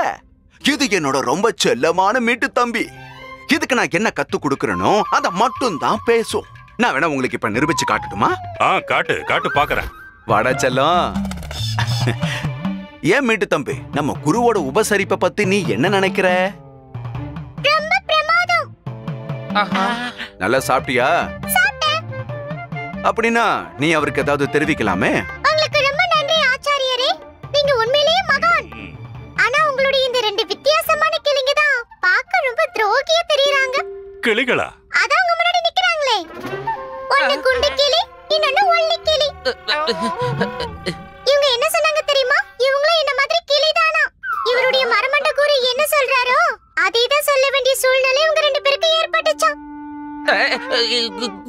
இது என்னோட ரொம்ப செல்லமான மீட்டு தம்பி. இதுக்கு நான் என்ன கத்து கொடுக்கறனோ அத மட்டும் தான் பேசும். நான் வேணா உங்களுக்கு இப்ப நிரூபிச்சு காட்டட்டுமா? காட்டு காட்டு பாக்குறேன். வாடா செல்லம். ஏன் மீட்டு தம்பி, நம்ம குருவோட உபசரிப்பை பத்தி நீ என்ன நினைக்கிற? ரொம்ப பிரமாதம். நல்லா சாப்பிட்டியா? அப்படின்னா நீ அவருக்கு ஏதாவது தெரிவிக்கலாமே. உங்களுக்கு ரொம்ப நன்றி ஆச்சாரியரே, நீங்க உண்மையிலேயே மகான். ஆனா உங்களுடைய இந்த ரெண்டு வித்தியாசமான கிளிங்க தான் பார்க்க ரொம்ப துரோகியா தெரியுறாங்க. கிளிகளா? அதான் உங்க முன்னாடி நிக்கறாங்களே. ஒன்னு குண்டு கிளி, இன்னொன்னு ஒல்லி கிளி. இவங்க என்ன சொன்னாங்க தெரியுமா? இவங்களும் என்ன மாதிரி கிளிதானா. இவருடைய மரமண்ட குரு என்ன சொல்றாரோ அதேதான் சொல்ல வேண்டிய சூழ்நிலை உங்க ரெண்டு பேருக்கு ஏற்பட்டுச்சாம்.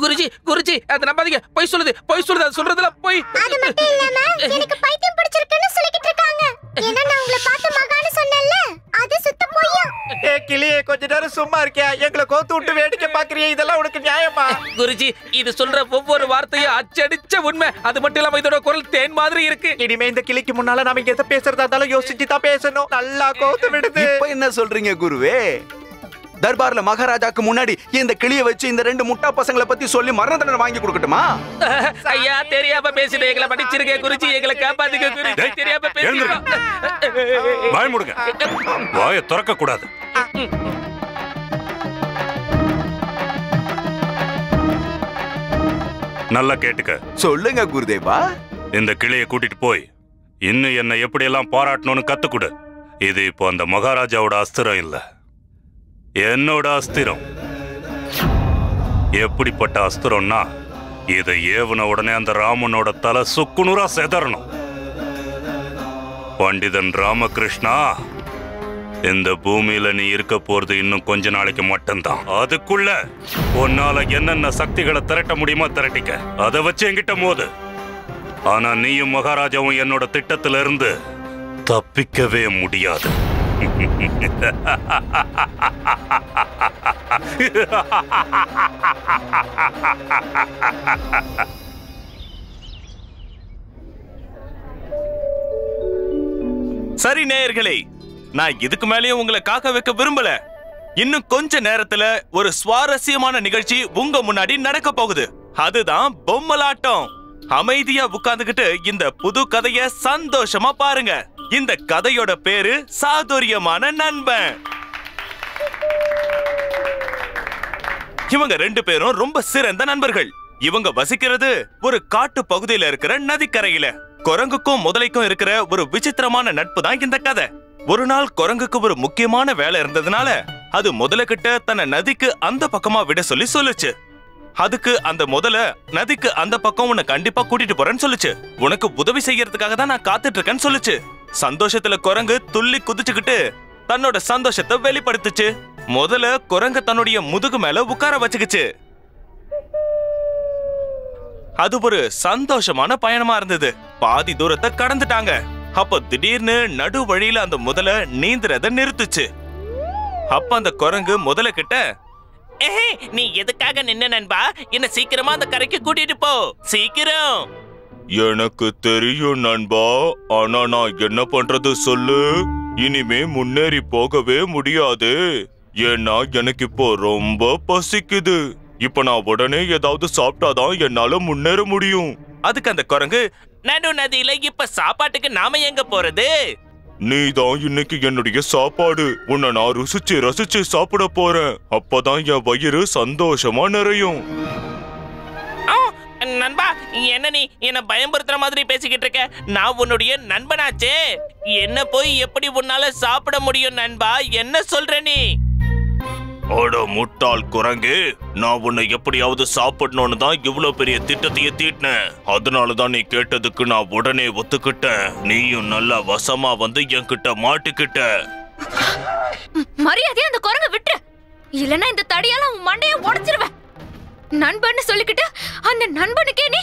குருஜி குருஜி அத நம்பாதீங்க. பொய் சொல்லுது அது சொல்றதுல பொய். அது மட்டும் இல்லாம எனக்கு பைத்தியம் பிடிச்சிருக்குன்னு சொல்லிக்கிட்டு இருக்காங்க. ஏன்னா நான் உங்களை பார்த்து மகான்னு சொன்னேன்ல, அது சுத்த பொய்யா. ஏ கிளியே, கொஞ்ச நேரம் சும்மா இருக்கியா? எங்களை கோத்து விட்டு வேடிக்கை பாக்குறியே, இதெல்லாம் உனக்கு நியாயமா? குருஜி இது சொல்ற ஒவ்வொரு வார்த்தையும் அச்சடிச்ச உண்மை. அது மட்டும் இல்லாம இதோட குரல் தேன் மாதிரி இருக்கு. இனிமே இந்த கிளிக்கு முன்னால நாம எதை பேசுறதா இருந்தாலும் யோசிச்சு தான் பேசணும். நல்லா கோத்து விடுது. இப்ப என்ன சொல்றீங்க குருவே? தர்பார்ல மகாராஜாக்கு முன்னாடி இந்த கிளிய வச்சு இந்த ரெண்டு முட்டா பசங்களை பத்தி சொல்லி மரண தண்டனை வாங்கி கொடுக்கட்டுமா? ஐயா தெரியாம பேசிட்டு எங்களை படிச்சிருக்கேன் குருஜி, எங்களை காப்பாத்துங்க குருஜி. தெரியாம பேசிட்டு வாய் மூடுங்க. வாயை திறக்க கூடாது. நல்லா கேட்டுக்க. சொல்லுங்க குருதேவா. இந்த கிளியை கூட்டிட்டு போய் இன்னும் என்ன எப்படி எல்லாம் பாராட்டணும்னு கத்துக்குடு. இது இப்போ அந்த மகாராஜாவோட அஸ்திரம் இல்ல, என்னோட அஸ்திரம். எப்படிப்பட்ட அஸ்திரம்னா இதை ஏவுன உடனே அந்த ராமனோட தலை சுக்குநூறா செதறணும். பண்டிதன் ராமகிருஷ்ணா, இந்த பூமியில நீ இருக்க போறது இன்னும் கொஞ்ச நாளைக்கு மட்டும்தான். அதுக்குள்ள உன்னால என்னென்ன சக்திகளை திரட்ட முடியுமோ திரட்டிக்க. அதை வச்சு என்கிட்ட மோது. ஆனா நீயும் மகாராஜாவும் என்னோட திட்டத்தில இருந்து தப்பிக்கவே முடியாது. சரி நேயர்களே, நான் இதுக்கு மேலேயும் உங்களை காக்க வைக்க விரும்பல. இன்னும் கொஞ்ச நேரத்துல ஒரு சுவாரஸ்யமான நிகழ்ச்சி உங்க முன்னாடி நடக்க போகுது. அதுதான் பொம்மலாட்டம். அமைதியா உட்கார்ந்துகிட்டு இந்த புது கதைய சந்தோஷமா பாருங்க. இந்த கதையோட பேரு சாதுரியமான நண்பன். இவங்க ரெண்டு பேரும் ரொம்ப சிறந்த நண்பர்கள். இவங்க வசிக்கிறது ஒரு காட்டு பகுதியில இருக்கிற நதிக்கரையில. குரங்குக்கும் முதலைக்கும் இருக்கிற ஒரு விசித்திரமான நட்பு தான் இந்த கதை. ஒரு நாள் குரங்குக்கு ஒரு முக்கியமான வேலை இருந்ததுனால அது முதலைகிட்ட தன்னை நதிக்கு அந்த பக்கமா விட சொல்லுச்சு. அதுக்கு அந்த முதல நதிக்கு அந்த பக்கம் உன்னை கண்டிப்பா கூட்டிட்டு போறேன்னு சொல்லுச்சு. உனக்கு உதவி செய்யறதுக்காக தான் நான் காத்துட்டு இருக்கேன்னு சொல்லுச்சு. சந்தோஷத்துல குரங்கு துள்ளி குதிச்சுக்கிட்டு தன்னோட சந்தோஷத்தை வெளிப்படுத்துச்சு. முதல்ல குரங்கு தன்னுடைய முதுகு மேல உட்கார வச்சுக்கிச்சு. அது ஒரு சந்தோஷமான பயணமா இருந்தது. பாதி தூரத்தை கடந்துட்டாங்க. அப்ப திடீர்னு நடு வழியில அந்த முதல நீந்துறத நிறுத்துச்சு. அப்ப அந்த குரங்கு முதல கிட்ட, நீ எதுக்காக நின்ன நண்பா? என்ன சீக்கிரமா அந்த கரைக்கு கூட்டிட்டு போ, சீக்கிரம். எனக்கு தெரியும் நண்பா, ஆனா நான் என்ன பண்றது சொல்லு? இனிமே முன்னேறி போகவே முடியாது. ஏன்னா எனக்கு இப்போ ரொம்ப பசிக்குது. இப்ப நான் உடனே ஏதாவது சாப்பிட்டாதான் என்னால முன்னேற முடியும். அதுக்கு அந்த குரங்கு, நடு நதியில இப்ப சாப்பாட்டுக்கு நாம எங்க போறது? நீதான் இன்னைக்கு என்னுடைய சாப்பாடு. உன்னை நான் ருசிச்சு ரசிச்சு சாப்பிட போறேன். அப்பதான் என் வயிறு சந்தோஷமா நிறையும். நண்பா, என்ன நீ என்ன பயம்படுத்துற மாதிரி பேசிக்கிட்டு இருக்க? நான் உன்னுடைய நண்பனாச்சே. என்ன போய் எப்படி உன்னால சாப்பிட முடியும் நண்பா? என்ன சொல்ற நீ? அட முட்டாள் குரங்கு, நான் உன்னை எப்படியாவது சாப்பிடணும்னு தான் இவ்வளவு பெரிய திட்டத்தையே தீட்டினேன். அதனாலதான் நீ கேட்டதுக்கு நான் உடனே ஒத்துக்கிட்டேன். நீயும் நல்லா வசமா வந்து என்கிட்ட மாட்டிக்கிட்ட. மரியாதையா அந்த குரங்க விட்டுரு, இல்லன்னா இந்த தடியால உன் மண்டைய உடைச்சிருவேன். நண்பன்னு சொல்லிக்கிட்டு அந்த நண்பனுக்கே நீ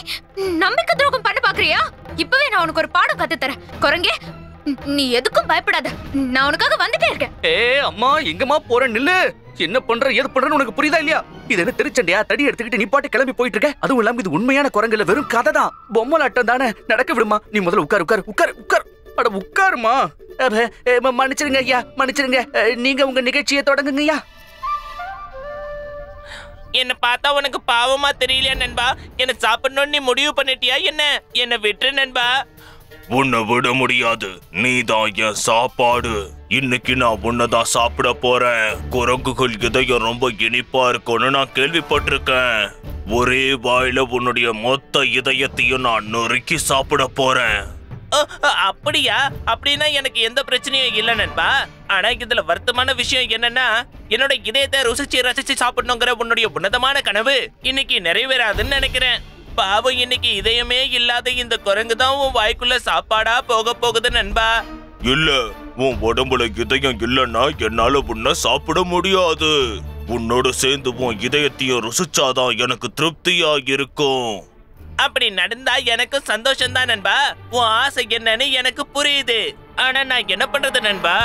நம்பிக்கை துரோகம் பண்ண பாக்குறியா? இப்பவே நான் உனக்கு ஒரு பாடம் கத்து தரேன். குரங்கே, நீ எதுக்கும் பயப்படாத, நான் உனக்காக வந்துட்டே இருக்கேன். அம்மா, எங்கம்மா போற? நில்லு. என்ன பண்ற ஏது பண்றன்னு உனக்கு புரியுதா இல்லையா? இது என்ன திருச்சண்டையா? தடி எடுத்துக்கிட்டு நீ பாட்டு கிளம்பி போயிட்டு இருக்க. அதுவும் இல்லாம இது உண்மையான குரங்குல வெறும் கதை தான். பொம்மலாட்டம் தானே. நடக்க விடுமா. நீ முதல்ல உட்கார் உட்கார் உட்கார் உட்கார். அட உட்காருமா. மன்னிச்சிருங்க ஐயா, மன்னிச்சிருங்க. நீங்க உங்க நிகழ்ச்சியை தொடங்குங்க ஐயா. என்ன பார்த்தா உனக்கு பாவமா தெரியலையா நண்பா? என்ன சாப்பிடணும்னு நீ முடிவு பண்ணிட்டியா என்ன? என்ன விட்டுரு நண்பா. உன்னை விட முடியாது. நீதான் என் சாப்பாடு. இன்னைக்கு நான் உன்னதான் சாப்பிட போறேன். குரங்குகள் இதயம் ரொம்ப இனிப்பா இருக்கும்னு நான் கேள்விப்பட்டிருக்கேன். ஒரே வாயில உன்னுடைய மொத்த இதயத்தையும் நான் நொறுக்கி சாப்பிட போறேன். அப்படியா? அப்படின்னா எனக்கு எந்த பிரச்சனையும் இல்ல நண்பா. ஆனா இதுல வருத்தமான விஷயம் என்னன்னா, என்னோட இதயத்தை ருசிச்சு ரசிச்சு சாப்பிடணுங்கிற உன்னுடைய உன்னதமான கனவு இன்னைக்கு நிறைவேறாதுன்னு நினைக்கிறேன். பாவம், இன்னைக்கு இதயமே இல்லாத இந்த குரங்கு தான் உன் வாய்க்குள்ள சாப்பாடா போக போகுது நண்பா. இல்ல, உன் உடம்புல இதயம் இல்லன்னா என்னால உன்ன சாப்பிட முடியாது. உன்னோட சேர்ந்து உன் இதயத்தையும் ருசிச்சாதான் எனக்கு திருப்தியா இருக்கும். அப்படி நடந்தா எனக்கும் சந்தோஷம் தான் நண்பா. உன் ஆசை என்னன்னு எனக்கு புரியுது. ஆனா நான் என்ன பண்றது நண்பா?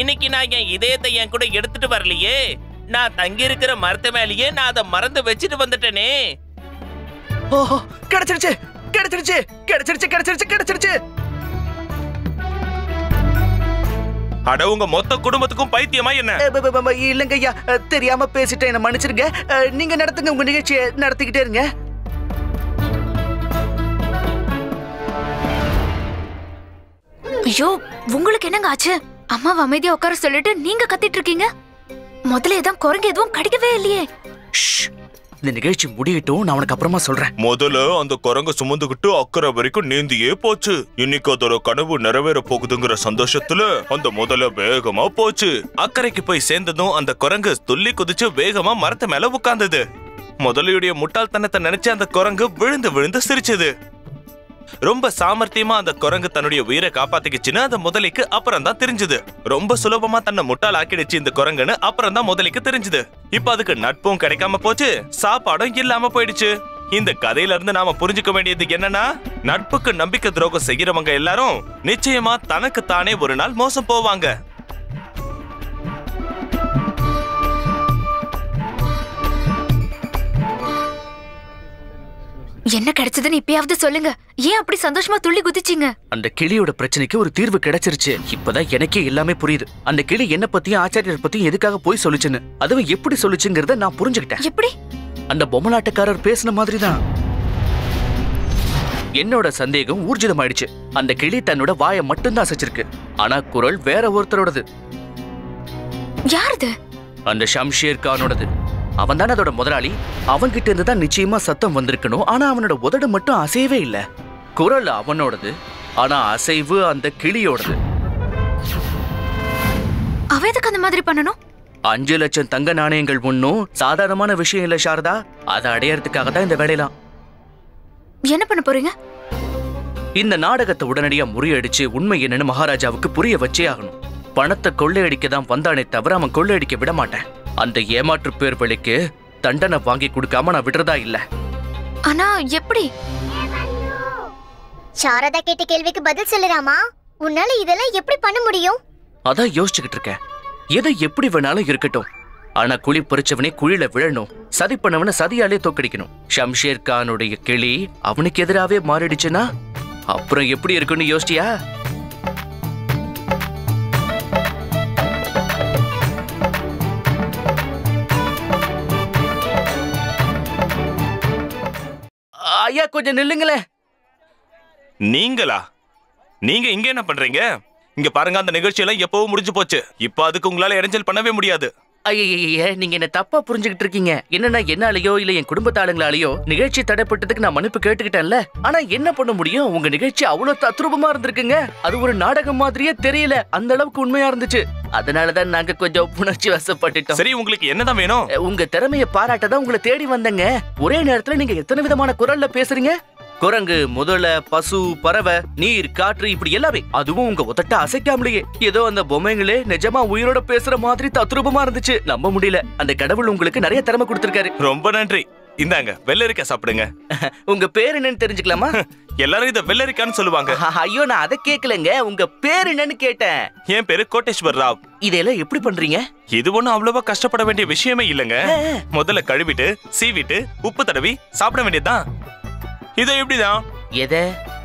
இன்னைக்கு நான் என் இதயத்தை என் கூட எடுத்துட்டு வரலையே. நான் தங்கி இருக்கிற மரத்து மேலேயே நான் அதை மறந்து வச்சுட்டு வந்துட்டேனே. ஓஹோ, கிடைச்சிருச்சு கிடைச்சிருச்சு கிடைச்சிருச்சு கிடைச்சிருச்சு கிடைச்சிருச்சு. அட, உங்க மொத்த குடும்பத்துக்கும் பைத்தியமா என்ன? இல்லங்க ஐயா, தெரியாம பேசிட்டேன், என்ன மன்னிச்சிருங்க. நீங்க நடத்துங்க, உங்க நிகழ்ச்சியை நடத்திக்கிட்டே இருங்க. ஐயோ, உங்களுக்கு என்னங்க ஆச்சு? அம்மாவை அமைதியா உட்கார சொல்லிட்டு நீங்க கத்திட்டு இருக்கீங்க. முதல்ல ஏதான் குரங்கு எதுவும் கடிக்கவே இல்லையே. இந்த நிகழ்ச்சி முடியட்டும், நான் உனக்கு அப்புறமா சொல்றேன். முதல்ல அந்த குரங்க சுமந்துகிட்டு அக்கறை வரைக்கும் நீந்தியே போச்சு. இன்னைக்கு அதோட கனவு நிறைவேற போகுதுங்கிற சந்தோஷத்துல அந்த முதல்ல வேகமா போச்சு. அக்கறைக்கு போய் சேர்ந்ததும் அந்த குரங்கு துள்ளி குதிச்சு வேகமா மரத்து மேல உட்கார்ந்தது. முதலையுடைய முட்டாள்தனத்தை நினைச்சு அந்த குரங்கு விழுந்து விழுந்து சிரிச்சது. ரொம்ப சாமர்த்தியமா அந்த குரங்கு தன்னுடைய உயிரை காப்பாத்திக்கிச்சுன்னு அந்த முதலைக்கு அப்புறம் தான் தெரிஞ்சது. ரொம்ப சுலபமா தன்னை முட்டாள் ஆக்கிடுச்சு இந்த குரங்குன்னு அப்புறம் தான் முதலைக்கு தெரிஞ்சது. இப்ப அதுக்கு நட்பும் கிடைக்காம போச்சு, சாப்பாடும் இல்லாம போயிடுச்சு. இந்த கதையில இருந்து நாம புரிஞ்சுக்க வேண்டியது என்னன்னா, நட்புக்கு நம்பிக்கை துரோகம் செய்யறவங்க எல்லாரும் நிச்சயமா தனக்கு தானே ஒரு நாள் மோசம் போவாங்க. என்ன கிடைச்சதுன்னு இப்பயாவது சொல்லுங்க. ஏன் அப்படி சந்தோஷமா துள்ளி குதிச்சீங்க? அந்த கிளியோட பிரச்சனைக்கு ஒரு தீர்வு கிடைச்சிருச்சு. இப்பதான் எனக்கே எல்லாமே புரியுது. அந்த கிளி என்ன பத்தியும் ஆச்சாரியர் பத்தியும் எதுக்காக போய் சொல்லுச்சுன்னு, அதுவும் எப்படி சொல்லுச்சுங்கிறத நான் புரிஞ்சுக்கிட்டேன். எப்படி? அந்த பொம்மலாட்டக்காரர் பேசின மாதிரிதான். என்னோட சந்தேகம் ஊர்ஜிதமாயிடுச்சு. அந்த கிளி தன்னோட வாயை மட்டும்தான் அசைச்சிருக்கு, ஆனா குரல் வேற ஒருத்தரோடது. யாருது? அந்த ஷம்ஷேர் கானோடது. அவன் தானே அதோட முதலாளி. அவன்கிட்ட இருந்து தான் நிச்சயமா சத்தம் வந்திருக்கணும். ஆனா அவனோட உதடு மட்டும் அசையவே இல்ல. குரல் அவனோடது, ஆனா அசைவு அந்த கிளியோடது. அவ எதுக்கு அந்த மாதிரி பண்ணணும்? 5 லட்சம் தங்க நாணயங்கள் ஒன்னும் சாதாரணமான விஷயம் இல்ல சாரதா. அதை அடையறதுக்காக தான் இந்த வேலையெல்லாம். என்ன பண்ண போறீங்க? இந்த நாடகத்தை உடனடியா முறியடிச்சு உண்மை என்னன்னு மகாராஜாவுக்கு புரிய வச்சே ஆகணும். பணத்தை கொள்ளையடிக்க தான் வந்தானே தவிர அவன் கொள்ளையடிக்க விட மாட்டேன். அந்த ஏமாற்று பேர் வழிக்கு தண்டனை வாங்கி கொடுக்காம நான் விடுறதா இல்ல. ஆனா எப்படி? சாரதா கேட்ட கேள்விக்கு பதில் சொல்லுறாமா? உன்னால இதெல்லாம் எப்படி பண்ண முடியும்? அதான் யோசிச்சுக்கிட்டு இருக்கேன். எது எப்படி வேணாலும் இருக்கட்டும், ஆனா குழி பறிச்சவனே குழியில விழணும், சதி பண்ணவன சதியாலே தோக்கடிக்கணும். ஷம்ஷேர் கானுடைய கிளி அவனுக்கு எதிராவே மாறிடுச்சுன்னா அப்புறம் எப்படி இருக்குன்னு யோசிச்சியா? ஐயா, கொஞ்சம் நில்லுங்களே. நீங்களா? நீங்க இங்க என்ன பண்றீங்க? இங்க பாருங்க, அந்த நிகழ்ச்சி எல்லாம் எப்பவும் முடிஞ்சு போச்சு. இப்ப அதுக்கு உங்களால இடைஞ்சல் பண்ணவே முடியாது. ஐய, நீங்க என்ன தப்பா புரிஞ்சுக்கிட்டு இருக்கீங்க. என்னன்னா என்னாலயோ இல்ல என் குடும்பத்தாளுங்களாலேயோ நிகழ்ச்சி தடைப்பட்டதுக்கு நான் மன்னிப்பு கேட்டுக்கிட்டேன்ல. ஆனா என்ன பண்ண முடியும்? உங்க நிகழ்ச்சி அவ்வளவு தத்ரூபமா இருந்திருக்குங்க. அது ஒரு நாடகம் மாதிரியே தெரியல, அந்த அளவுக்கு உண்மையா இருந்துச்சு. அதனாலதான் நாங்க கொஞ்சம் உணர்ச்சி வசப்பட்டுட்டோம். சரி, உங்களுக்கு என்னதான் வேணும்? உங்க திறமைய பாராட்டதான் உங்களை தேடி வந்தேங்க. ஒரே நேரத்துல நீங்க எத்தனை விதமான குரல்ல பேசுறீங்க. குரங்கு, முதல, பசு, பறவை, நீர், காற்று, இப்படி எல்லாமே. அதுவும் உங்க ஒத்தட்ட அசைக்காமலேயே ஏதோ அந்த பொம்மைங்களே நிஜமா உயிரோட பேசுற மாதிரி தத்ரூபமா இருந்துச்சு. நம்ப முடியல. அந்த கடவுள் உங்களுக்கு நிறைய திறமை கொடுத்திருக்காரு. ரொம்ப நன்றி. இந்தாங்க, வெள்ளரிக்காய் சாப்பிடுங்க. உங்க பேர் என்னன்னு தெரிஞ்சுக்கலாமா? எல்லாரும் இத வெள்ளரிக்கான்னு சொல்லுவாங்க. ஐயோ, நான் அதை கேட்கலங்க. உங்க பேர் என்னன்னு கேட்டேன். என் பேரு கோட்டேஸ்வர் ராவ். இதெல்லாம் எப்படி பண்றீங்க? இது ஒண்ணும் அவ்வளவா கஷ்டப்பட வேண்டிய விஷயமே இல்லங்க. முதல்ல கழுவிட்டு சீவிட்டு உப்பு தடவி சாப்பிட வேண்டியதுதான். இத எப்படிதான்? எத?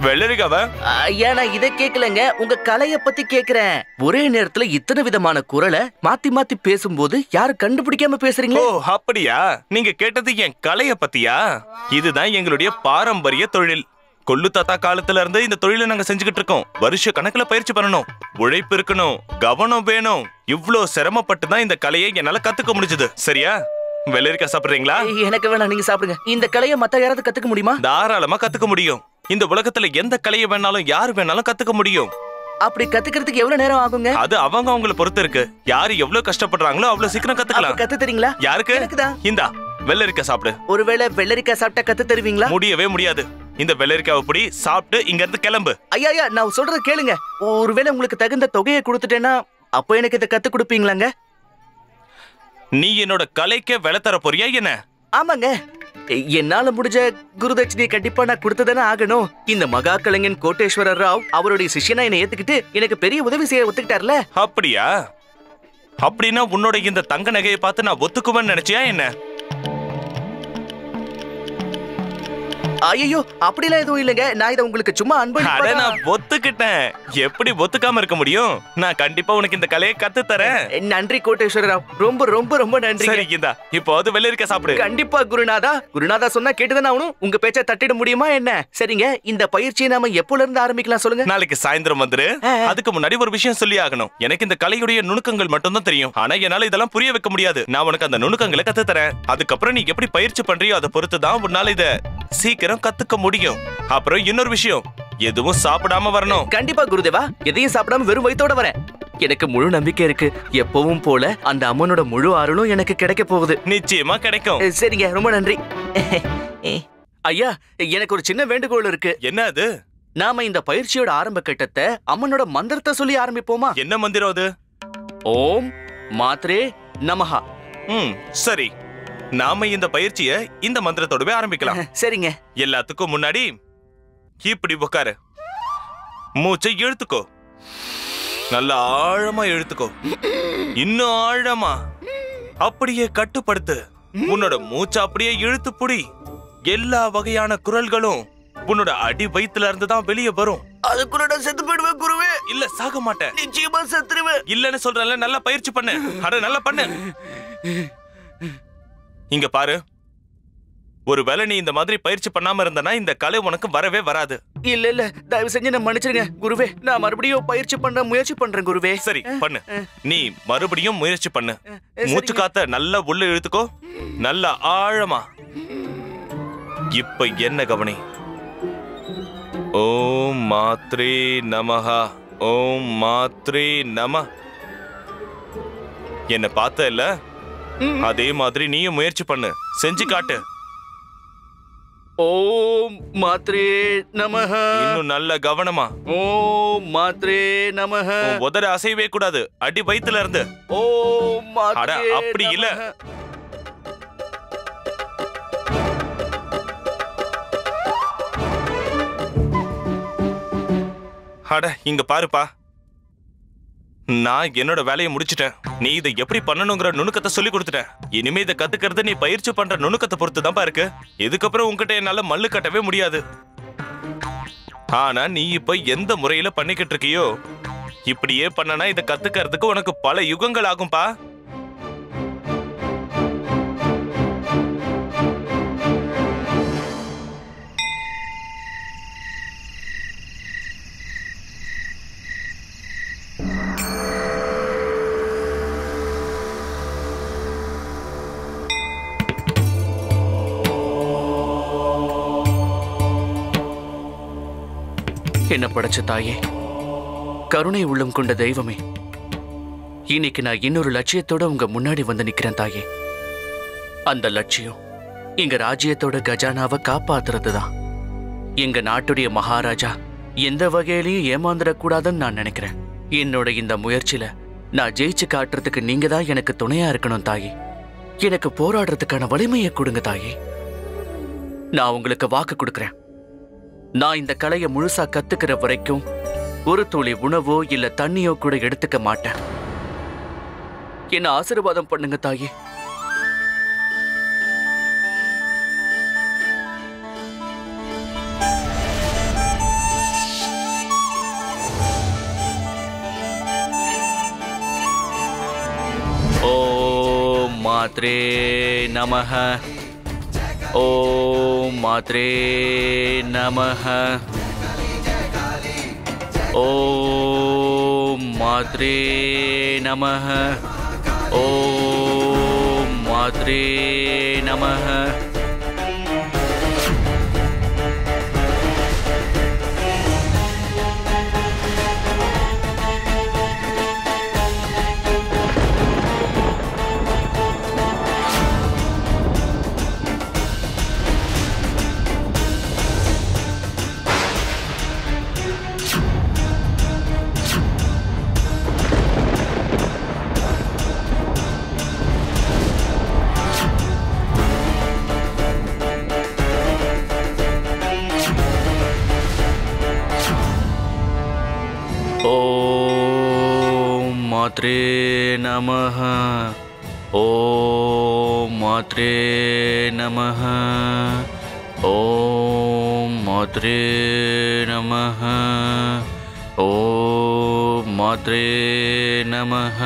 வெள்ளரிக்காவ? ஐயா, நான் இதை கேட்கலங்க, உங்க கலைய பத்தி கேக்குறேன். ஒரே நேரத்துல இத்தனை விதமான குரலை மாத்தி மாத்தி பேசும்போது யாரும் கண்டுபிடிக்காம பேசுறீங்க. ஓ, அப்படியா? நீங்க கேட்டது என் கலைய பத்தியா? இதுதான் எங்களுடைய பாரம்பரிய தொழில். கொள்ளு தாத்தா காலத்துல இருந்து இந்த தொழிலை நாங்க செஞ்சுக்கிட்டு இருக்கோம். வருஷ கணக்குல பயிற்சி பண்ணணும், உழைப்பு இருக்கணும், கவனம் வேணும். இவ்ளோ சிரமப்பட்டு தான் இந்த கலையை என்னால கத்துக்க முடிஞ்சது. சரியா? வெள்ளரிக்காய் சாப்பிடுறீங்களா? எனக்கு வேணாம், நீங்க சாப்பிடுங்க. இந்த கலையை மத்த யாராவது கத்துக்க முடியுமா? தாராளமா கத்துக்க முடியும். இந்த உலகத்துல எந்த கலையை வேணாலும் யாரு வேணாலும் கத்துக்க முடியும். அப்படி கத்துக்கிறதுக்கு எவ்வளவு நேரம் ஆகுங்க? அது அவங்க அவங்கள பொறுத்து இருக்கு. யாரு எவ்வளவு கஷ்டப்படுறாங்களோ அவ்வளவு சீக்கிரம் கத்துக்கலாம். கத்து தரீங்களா? யாருக்கு? இந்தா வெள்ளரிக்காய் சாப்பிடு. ஒருவேளை வெள்ளரிக்காய் சாப்பிட்டா கத்து தருவீங்களா? முடியவே முடியாது. இந்த வெள்ளரிக்காவை பொடி சாப்பிட்டு இங்க இருந்து கிளம்பு. ஐயா நான் சொல்றத கேளுங்க. ஒருவேளை உங்களுக்கு தகுந்த தொகையை கொடுத்துட்டேன்னா அப்ப எனக்கு இதை கத்து கொடுப்பீங்களாங்க? நீ என்னோட கலைக்கு விலை தர போறியா என்ன? ஆமாங்க, என்னால முடிஞ்ச குருதட்சணையை கண்டிப்பா நான் கொடுத்துதானே ஆகணும். இந்த மகா கலைஞன் கோட்டேஸ்வர ராவ் அவருடைய சிஷ்யனா என்னை ஏத்துக்கிட்டு எனக்கு பெரிய உதவி செய்ய ஒத்துக்கிட்டார்ல. அப்படியா? அப்படின்னா உன்னோட இந்த தங்க நகையை பார்த்து நான் ஒத்துக்குவேன்னு நினைச்சியா என்ன? ஐயோ அப்படிலாம் எதுவும் இல்லைங்க. நான் இதை உங்களுக்கு சும்மா அட நான் ஒத்துக்கிட்டேன். எப்படி ஒத்துக்காம இருக்க முடியும்? நான் கண்டிப்பா உனக்கு இந்த கலையை கத்து தரேன். நன்றி கோட்டேஸ்வர ராவ், ரொம்ப ரொம்ப ரொம்ப நன்றி. சரி இந்தா இப்போ அது வெள்ளரிக்காய் சாப்பிடு. கண்டிப்பா குருநாதா சொன்னா கேட்டுதானே ஆகணும். உங்க பேச்சை தட்டிட முடியுமா என்ன? சரிங்க, இந்த பயிற்சியை நாம எப்போல இருந்து ஆரம்பிக்கலாம் சொல்லுங்க. நாளைக்கு சாயந்தரம் வந்துரு. அதுக்கு முன்னாடி ஒரு விஷயம் சொல்லி ஆகணும். எனக்கு இந்த கலையுடைய நுணுக்கங்கள் மட்டும் தான் தெரியும். ஆனா என்னால இதெல்லாம் புரிய வைக்க முடியாது. நான் உனக்கு அந்த நுணுக்கங்களை கத்து தரேன். அதுக்கப்புறம் நீ எப்படி பயிற்சி பண்றியோ அதை பொறுத்து தான் உன்னால இத சீக்கிரம் கத்துக்க முடியும். அப்புறம் இன்னொரு விஷயம், எதுவும் சாப்பிடாம வரணும். கண்டிப்பா குருதேவா, எதையும் சாப்பிடாம வெறும் வயித்தோட வரேன். எனக்கு முழு நம்பிக்கை இருக்கு. எப்பவும் போல அந்த அம்மனோட முழு அருளும் எனக்கு கிடைக்க போகுது. நிச்சயமா கிடைக்கும். சரிங்க, ரொம்ப நன்றி. ஐயா, எனக்கு ஒரு சின்ன வேண்டுகோள் இருக்கு. என்ன அது? நாம இந்த பயிற்சியோட ஆரம்ப கட்டத்தை அம்மனோட மந்திரத்தை சொல்லி ஆரம்பிப்போமா? என்ன மந்திரம் அது? ஓம் மாத்ரே நமஹா. சரி, நாம இந்த பயிற்சியை இந்த மந்திரத்தோடவே ஆரம்பிக்கலாம். சரிங்க. எல்லாத்துக்கும் முன்னாடி இப்படி உட்காரு. மூச்சை இழுத்துக்கோ. நல்லா ஆழமா இழுத்துக்கோ. இன்னும் ஆழமா. அப்படியே கட்டுப்படுத்து. உன்னோட மூச்சை அப்படியே இழுத்து புடி. எல்லா வகையான குரல்களும் உன்னோட அடி வயித்துல இருந்து தான் வெளியே வரும். அதுக்குள்ள நான் செத்து போயிடுவேன் குருவே. இல்ல, சாக மாட்டேன். நிச்சயமா செத்துருவேன். இல்லன்னு சொல்றேன்ல, நல்லா பயிற்சி பண்ணு. அட நல்லா பண்ணு. இங்க பாரு, ஒருவேளை நீ இந்த மாதிரி பயிற்சி பண்ணாம இருந்தனா இந்த கலை உனக்கு வரவே வராது. இல்ல தயவு செஞ்சு நான் மன்னிச்சிருங்க குருவே. நான் மறுபடியும் பயிற்சி பண்ண முயற்சி பண்றேன் குருவே. சரி பண்ணு. நீ மறுபடியும் முயற்சி பண்ணு. மூச்சு காத்த நல்லா உள்ள இழுத்துக்கோ. நல்லா ஆழமா. இப்ப என்ன கவனி. ஓம் மாத்ரே நமஹா. ஓம் மாத்ரே நம. என்ன பார்த்த இல்ல? அதே மாதிரி நீயும் முயற்சி பண்ணு. செஞ்சு காட்டு. ஓம் மாத்ரே நமஹ. இன்னும் நல்ல கவனமா. ஓம் மாத்ரே நமஹ. உதட அசையவே கூடாது. அடி வயித்துல இருந்து. ஓம் மாத்ரே. அட அப்படி இல்ல. அட இங்க பாருப்பா, நான் என்னோட வேலையை முடிச்சிட்டேன். நீ இதை எப்படி பண்ணணுங்கிற நுணுக்கத்தை சொல்லி கொடுத்துட்டேன். இனிமே இதை கத்துக்கிறது நீ பயிற்சி பண்ற நுணுக்கத்தை பொறுத்து தான் இருக்கு. இதுக்கப்புறம் உன்கிட்ட என்னால மல்லு கட்டவே முடியாது. ஆனா நீ இப்ப எந்த முறையில பண்ணிக்கிட்டு இருக்கியோ, இப்படியே பண்ணனா இதை கத்துக்கிறதுக்கு உனக்கு பல யுகங்கள் ஆகும்பா. என்ன படைச்ச தாயே, கருணை உள்ளம் கொண்ட தெய்வமே, இன்னைக்கு நான் இன்னொரு லட்சியத்தோட உங்க முன்னாடி வந்து நிக்கிறேன் தாயே. அந்த லட்சியம் எங்க ராஜ்யத்தோட கஜானாவை காப்பாத்துறதுதான். எங்க நாட்டுடைய மகாராஜா எந்த வகையிலையும் ஏமாந்துடக்கூடாதுன்னு நான் நினைக்கிறேன். என்னோட இந்த முயற்சியில நான் ஜெயிச்சு காட்டுறதுக்கு நீங்க தான் எனக்கு துணையா இருக்கணும் தாயே. எனக்கு போராடுறதுக்கான வலிமையை கொடுங்க தாயே. நான் உங்களுக்கு வாக்கு கொடுக்கிறேன். நான் இந்த கலையை முழுசா கத்துக்கிற வரைக்கும் ஒரு துளி உணவோ இல்ல தண்ணியோ கூட எடுத்துக்க மாட்டேன். என்ன ஆசீர்வாதம் பண்ணுங்க தாயே. ஓம் மாத்ரே நமஹ. ஓம் மாத்ரே நமஹ. ஓம் மாத்ரே நமஹ. ஓம் மாத்ரே நமஹ. மாத்ரே நமஹ. ஓம் மாத்ரே நமஹ. ஓம் மாத்ரே நமஹ. ஓம் மாத்ரே நமஹ.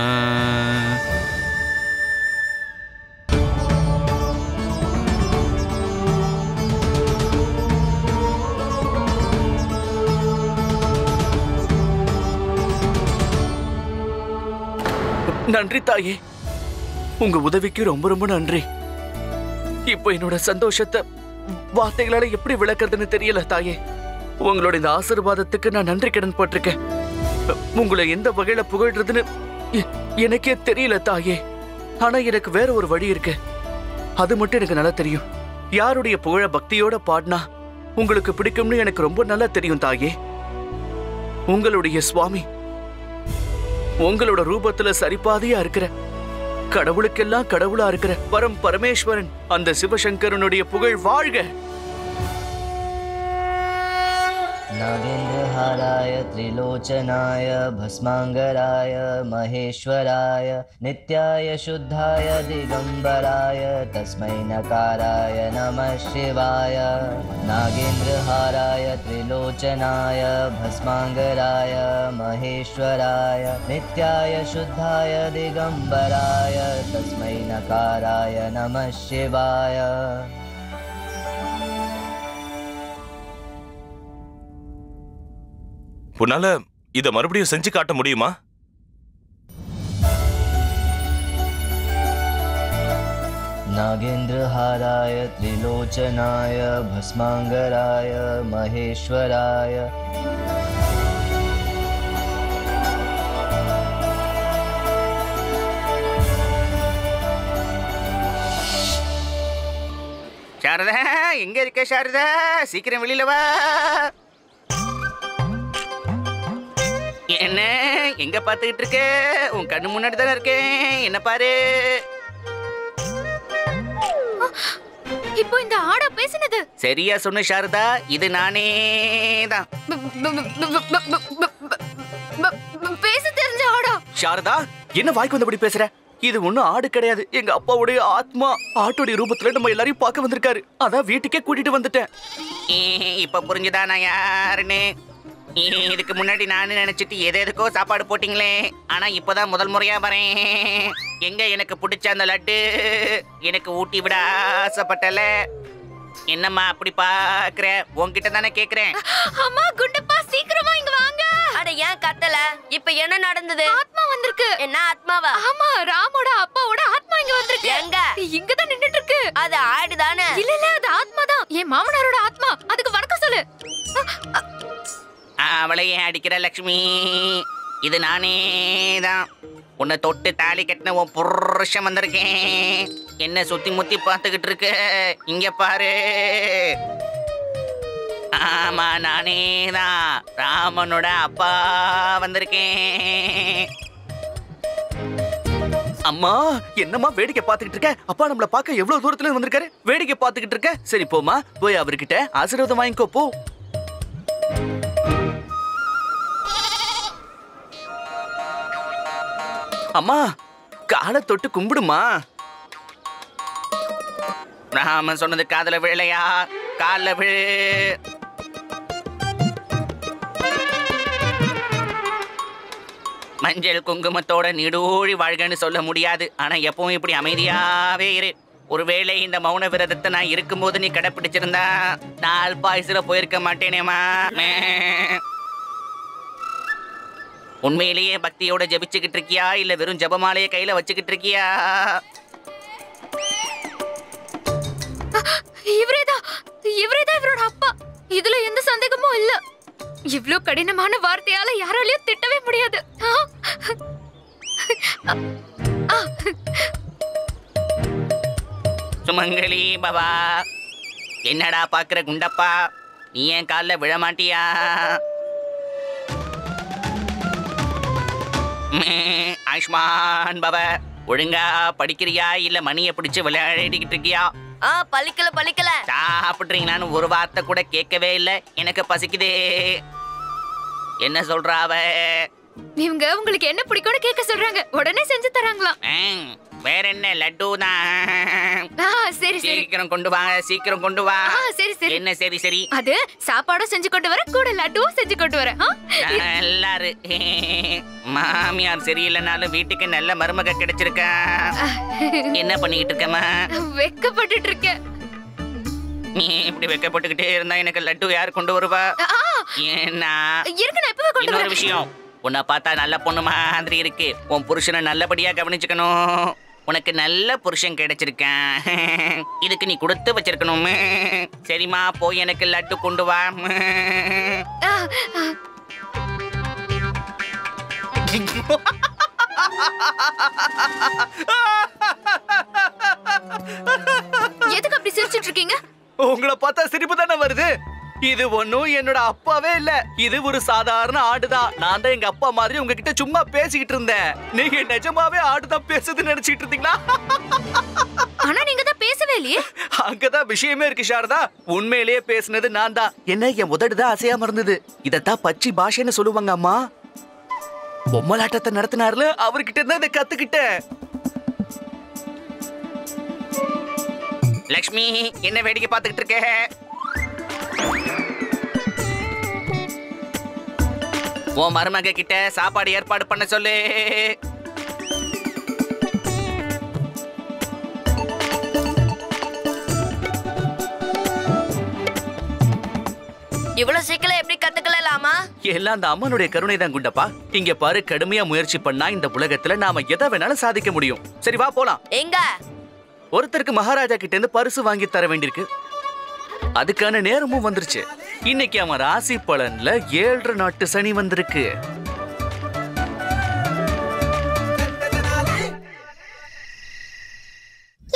நன்றி தாயே, உங்க உதவிக்கு ரொம்ப ரொம்ப நன்றி. இப்போ என்னோட சந்தோஷத்தை வார்த்தைகளால எப்படி விளக்குறதுன்னு தெரியல தாயே. உங்களோட இந்த ஆசீர்வாதத்துக்கு நான் நன்றி கடன் பட்டிருக்கேன். உங்களை எந்த வகையில புகழ்றதுன்னு எனக்கே தெரியல தாயே. ஆனா எனக்கு வேற ஒரு வழி இருக்கு, அது மட்டும் எனக்கு நல்லா தெரியும். யாருடைய புகழ பக்தியோட பாடினா உங்களுக்கு பிடிக்கும்னு எனக்கு ரொம்ப நல்லா தெரியும் தாயே. உங்களுடைய சுவாமி உங்களோட ரூபத்துல சரிபாதியா இருக்கிற, கடவுளுக்கெல்லாம் கடவுளா இருக்கிற பரமேஸ்வரன் அந்த சிவசங்கரனுடைய புகழ் வாழ்க. नागेन्द्रहाराय त्रिलोचनाय भस्मांगराय महेश्वराय नित्याय शुद्धाय दिगंबराय तस्मै नकाराय नमः शिवाय. नागेन्द्रहाराय त्रिलोचनाय भस्मांगराय महेश्वराय नित्याय शुद्धाय दिगंबराय तस्मै नकाराय नमः शिवाय. உன்னால இத மறுபடியும் செஞ்சு காட்ட முடியுமா? नागेन्द्रहाराय त्रिलोचनाय भस्मांगराय महेश्वराय சாரதா, எங்க இருக்க சாரதா? சீக்கிரம் வெளியில வா. என்ன எங்க பாத்துக்கிட்டு இருக்க? உன் கண்ணு முன்னாடி தானே இருக்கேன், என்ன பாரு. இப்போ இந்த ஆடா பேசினது சரியா சொன்ன சாரதா, இது நானே தான். பேச தெரிஞ்ச ஆடா. சாரதா, என்ன வாய்க்கு வந்தபடி பேசுற? இது ஒண்ணும் ஆடு கிடையாது, எங்க அப்பாவுடைய ஆத்மா. ஆட்டோடைய ரூபத்துல நம்ம எல்லாரையும் பார்க்க வந்திருக்காரு, அதான் வீட்டுக்கே கூட்டிட்டு வந்துட்டேன். இப்ப புரிஞ்சுதா நான் யாருன்னு? இதுக்கு முன்னாடி நானு நினைச்சிட்டு எதுக்கோ சாப்பாடு போட்டீங்களே, ஆனா இப்பதான் முதல் முறையா வரேன். எங்க எனக்கு பிடிச்ச அந்த லட்டு எனக்கு ஊட்டி விட ஆசைப்பட்டல. என்னம்மா அப்படி பாக்குற? உன்கிட்ட தானே கேக்குறேன். அம்மா குண்டப்பா, சீக்கிரமா இங்க வாங்க. அட ஏன் கத்தல? இப்ப என்ன நடந்தது? ஆத்மா வந்திருக்கு. என்ன ஆத்மாவா? ஆமா, ராமோட அப்பாவோட ஆத்மா இங்க வந்திருக்கு. எங்க? இங்க தான் நின்னுட்டு இருக்கு. அது ஆடு தானே? இல்ல இல்ல, அது ஆத்மா தான். என் மாமனாரோட ஆத்மா. அதுக்கு வணக்கம் சொல்லு. அவளை ஏன் அடிக்கிற லக்ஷ்மி? இது நானே தான். உன்னை தொட்டு தாலி கட்டின உன் புருஷன் வந்திருக்கேன். என்ன சுத்தி முத்தி பார்த்துக்கிட்டு இருக்க? இங்க பாரு. ஆமா, நானே தான் ராமனோட அப்பா வந்திருக்கேன். அம்மா, என்னம்மா வேடிக்கை பார்த்துக்கிட்டு இருக்க? அப்பா நம்மள பார்க்க எவ்வளவு தூரத்துல வந்திருக்காரு, வேடிக்கை பார்த்துக்கிட்டு இருக்க. சரி போமா, போய் அவர்கிட்ட ஆசீர்வாதம் வாங்கிக்கோ போ. அம்மா, காலை தொட்டு கும்பிடுமா. ராமன் சொன்னது காதல விழலையா? கால விழு. மஞ்சள் குங்குமத்தோட நீடூழி வாழ்கன்னு சொல்ல முடியாது, ஆனா எப்பவும் இப்படி அமைதியாவே இரு. ஒருவேளை இந்த மௌன விரதத்தை நான் இருக்கும்போது நீ கடைப்பிடிச்சிருந்தா 4 பாயசில போயிருக்க மாட்டேனேமா. உண்மையிலேயே பக்தியோட ஜபிச்சுக்கிட்டு இருக்கியா, இல்ல வெறும் ஜபமாலைய கையில வச்சுக்கிட்டு இருக்கியா? இவரேதான் இவரோட அப்பா. இதுல எந்த சந்தேகமும் இல்ல. இவ்ளோ கடினமான வார்த்தையால யாராலையும் திட்டவே முடியாது. சுமங்கலி பாபா, என்னடா பாக்குற குண்டப்பா? நீ ஏன் காலில் விழ மாட்டியா? ஆயுஷ்மான் பாபா, ஒழுங்கா படிக்கிறியா இல்ல மணியை பிடிச்சு விளையாடிக்கிட்டு இருக்கியா? பலிக்கல. சாப்பிடுறீங்களான்னு ஒரு வார்த்தை கூட கேட்கவே இல்லை. எனக்கு பசிக்குதே. என்ன சொல்றாவ? இவங்க உங்களுக்கு என்ன பிடிக்கும்னு கேட்க சொல்றாங்க. உடனே செஞ்சு தராங்களாம். வேற என்ன லட்டு தான். சரி சரி சீக்கிரம் கொண்டு வா, சீக்கிரம் கொண்டு வா. சரி சரி என்ன சரி சரி. அது சாப்பாடும் செஞ்சு கொண்டு வர, கூட லட்டுவும் செஞ்சு கொண்டு வர. எல்லாரு மாமியார் சரியில்லைனாலும் வீட்டுக்கு நல்ல மருமக கிடைச்சிருக்கா. என்ன பண்ணிக்கிட்டு இருக்கமா? வெக்கப்பட்டுட்டு இருக்க. நீ இப்படி வெக்கப்பட்டுக்கிட்டே இருந்தா எனக்கு லட்டு யார் கொண்டு வருவா? ஏன்னா இன்னொரு விஷயம், உன்னை பார்த்தா நல்ல பொண்ணு மாதிரி இருக்கு. உன் புருஷனை நல்லபடியா கவனிச்சுக்கணும். உனக்கு நல்ல புருஷன் கிடைச்சிருக்கேன். இதுக்கு நீ கொடுத்து வச்சிருக்கணும். சரிம்மா, போய் எனக்கு லட்டு கொண்டு வா. எதுக்கு அப்படி சிரிச்சிட்டு இருக்கீங்க? உங்களை பார்த்தா சிரிப்பு தானே வருது. இது ஒண்ணும் என்னோட அப்பாவே இல்ல, இது ஒரு சாதாரண ஆடுதான். நான் தான் எங்க அப்பா மாதிரி உங்ககிட்ட சும்மா பேசிக்கிட்டு இருந்தேன். நீங்க நிஜமாவே ஆடுதான் பேசுதுன்னு நினைச்சிட்டு இருந்தீங்களா? ஆனா நீங்க தான் பேசவே இல்லையே. அங்கதான் விஷயமே இருக்கு சாரதா. உண்மையிலேயே பேசுனது நான் தான். என்ன, என் உதடுதான் அசையாம இருந்தது. இதத்தான் பச்சி பாஷைன்னு சொல்லுவாங்க அம்மா. பொம்மலாட்டத்தை நடத்தினார்ல, அவர்கிட்ட இருந்தா இதை கத்துக்கிட்டேன். லக்ஷ்மி, என்ன வேடிக்கை பார்த்துக்கிட்டு இருக்க? உன் மருமக கிட்ட சாப்பாடு ஏற்பாடு பண்ண சொல்லு. இவ்வளவு சீக்கிரம் எப்படி கத்துக்கலாமா? எல்லாம் அந்த அம்மனுடைய கருணை தான் குண்டப்பா. இங்க பாரு, கடுமையா முயற்சி பண்ணா இந்த உலகத்துல நாம எதை வேணாலும் சாதிக்க முடியும். சரி வா போலாம். எங்க? ஒருத்தருக்கு மகாராஜா கிட்ட இருந்து பரிசு வாங்கி தர வேண்டியிருக்கு. அதுக்கான நேரமும் வந்துருச்சு. இன்னைக்கு அவன் ராசி பலன்ல 7.5 நாட்டு சனி வந்திருக்கு.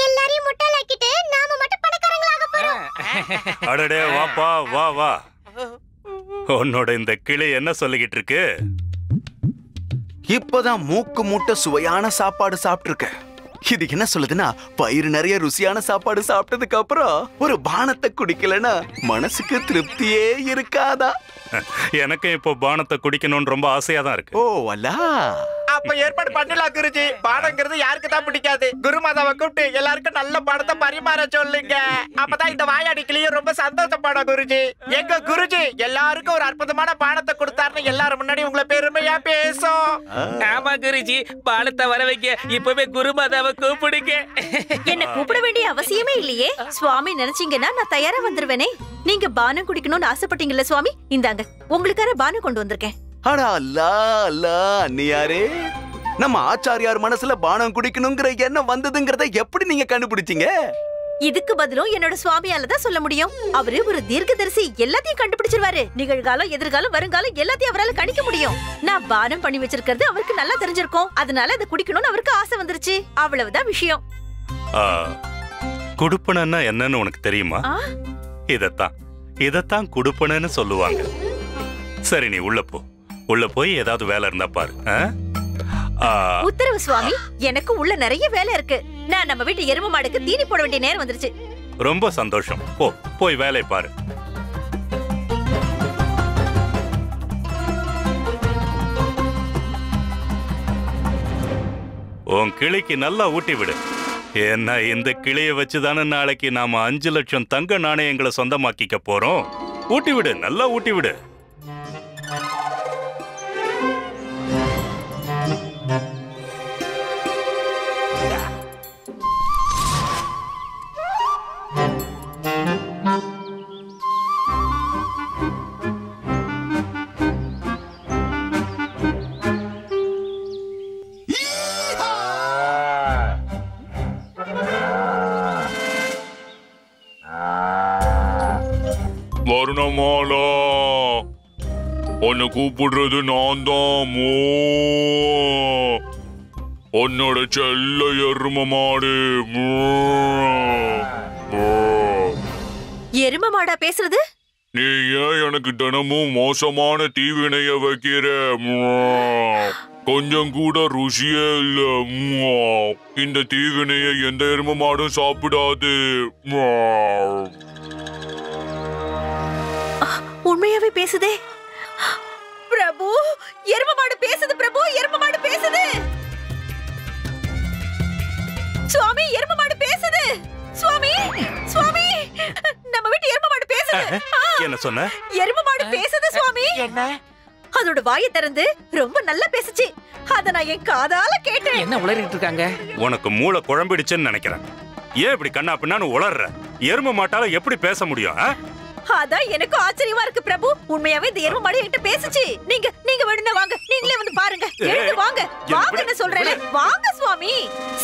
எல்லாரையும் முட்டாளாக்கிட்டு நாம மட்டும் பணக்காரங்களாக போறோம். அடடே வாப்பா, வா வா. உன்னோட இந்த கிளி என்ன சொல்லிக்கிட்டு இருக்கு? இப்பதான் மூக்கு மூட்டை சுவையான சாப்பாடு சாப்பிட்டு இது என்ன சொல்லுதுன்னா, பயிறு நிறைய ருசியான சாப்பாடு சாப்பிட்டதுக்கு அப்புறம் ஒரு பானத்தை குடிக்கலன்னா மனசுக்கு திருப்தியே இருக்காதா? எனக்கு இப்போ பானத்தை குடிக்கணும்னு ரொம்ப ஆசையா தான் இருக்கு. ஓ அல்லா, அப்ப ஏற்பாடு பண்ணலாம் குருஜி. பானங்கிறது யாருக்கு தான் பிடிக்காது? குருமாதாவை கூப்பிட்டு எல்லாருக்கும் நல்ல பானத்தை பரிமாற சொல்லுங்க. அப்பதான் இந்த வாயாடி கிளியும் ரொம்ப சந்தோஷப்படும் குருஜி. எங்க குருஜி எல்லாருக்கும் ஒரு அற்புதமான பானத்தை கொடுத்தாருன்னு எல்லாரும் முன்னாடி உங்களை பெருமையா பேசும். ஆமா குருஜி, பானத்தை வர வைக்க இப்பவே குருமாதாவை கூப்பிடுங்க. என்ன கூப்பிட வேண்டிய அவசியமே இல்லையே. சுவாமி நினைச்சீங்கன்னா நான் தயாரா வந்துருவேனே. நீங்க பானம் குடிக்கணும்னு ஆசைப்பட்டீங்கல்ல சுவாமி, இந்தாங்க உங்களுக்கான பானம் கொண்டு வந்திருக்கேன். அடா அல்லா அல்லா, அண்ணியாரே, நம்ம ஆச்சாரியார் மனசுல பானம் குடிக்கணுங்கிற எண்ணம் வந்ததுங்கிறத எப்படி நீங்க கண்டுபிடிச்சீங்க? இதுக்கு பதிலும் என்னோட சுவாமியால தான் சொல்ல முடியும். அவரு ஒரு தீர்க்கதரிசி, எல்லாத்தையும் கண்டுபிடிச்சிருவாரு. நிகழ்காலம், எதிர்காலம், வருங்காலம் எல்லாத்தையும் அவரால் கணிக்க முடியும். நான் பானம் பண்ணி வச்சிருக்கிறது அவருக்கு நல்லா தெரிஞ்சிருக்கும். அதனால அதை குடிக்கணும்னு அவருக்கு ஆசை வந்துருச்சு. அவ்வளவுதான் விஷயம். குடுப்பனா என்னன்னு உனக்கு தெரியுமா? இதத்தான் குடுப்பனன்னு சொல்லுவாங்க. சரி, நீ உள்ள போ. உள்ள போய் ஏதாவது வேலை இருந்தா பாரு. உத்தரவு சுவாமி. எனக்கு உள்ள நிறைய வேலை இருக்கு. நான் நம்ம வீட்டு எருமை மாடுக்கு தீனி போட வேண்டிய நேரம் வந்துருச்சு. ரொம்ப சந்தோஷம். போய் வேலை பாரு. உன் கிளிக்கு நல்லா ஊட்டி விடு. ஏன்னா இந்த கிளியை வச்சுதானே நாளைக்கு நாம 5 லட்சம் தங்க நாணயங்களை சொந்தமாக்கிக்க போறோம். ஊட்டி விடு, நல்லா ஊட்டி விடு. வருணமாலா, உன்னை கூப்பிடுறது நான் தான். உன்னோட செல்ல எரும மாடு. எரும மாடா பேசுறது? நீ ஏன் எனக்கு தினமும் மோசமான தீவினைய வைக்கிற? கொஞ்சம் கூட ருசியே இல்ல. இந்த தீவினைய எந்த எரும மாடும் சாப்பிடாது. உண்மையாவே பேசுதே. பிரபு, எருமை மாடு பேசுது பிரபு, எருமை மாடு பேசுது. சுவாமி, எருமை மாடு பேசுது. சுவாமி, சுவாமி, நம்ம வீட்டு எருமை மாடு பேசுது. என்ன சொன்ன? எருமை மாடு பேசுது சுவாமி. என்ன? அதோட வாயை திறந்து ரொம்ப நல்லா பேசுச்சு. அத நான் என் காதால கேட்டேன். என்ன உளறிட்டு இருக்காங்க? உனக்கு மூளை குழம்பிடுச்சுன்னு நினைக்கிறேன். ஏன் இப்படி கண்ணா பின்னான்னு உளர்ற? எருமை மாட்டால எப்படி பேச முடியும்? அதான் எனக்கு ஆச்சரியமா இருக்கு பிரபு. உண்மையாவே இந்த எருமை மாடு என்கிட்ட பேசுச்சு. நீங்க வேணும்னா வாங்க, நீங்களே வந்து பாருங்க. எழுந்து வாங்க, வாங்கன்னு சொல்றேன். வாங்க சுவாமி,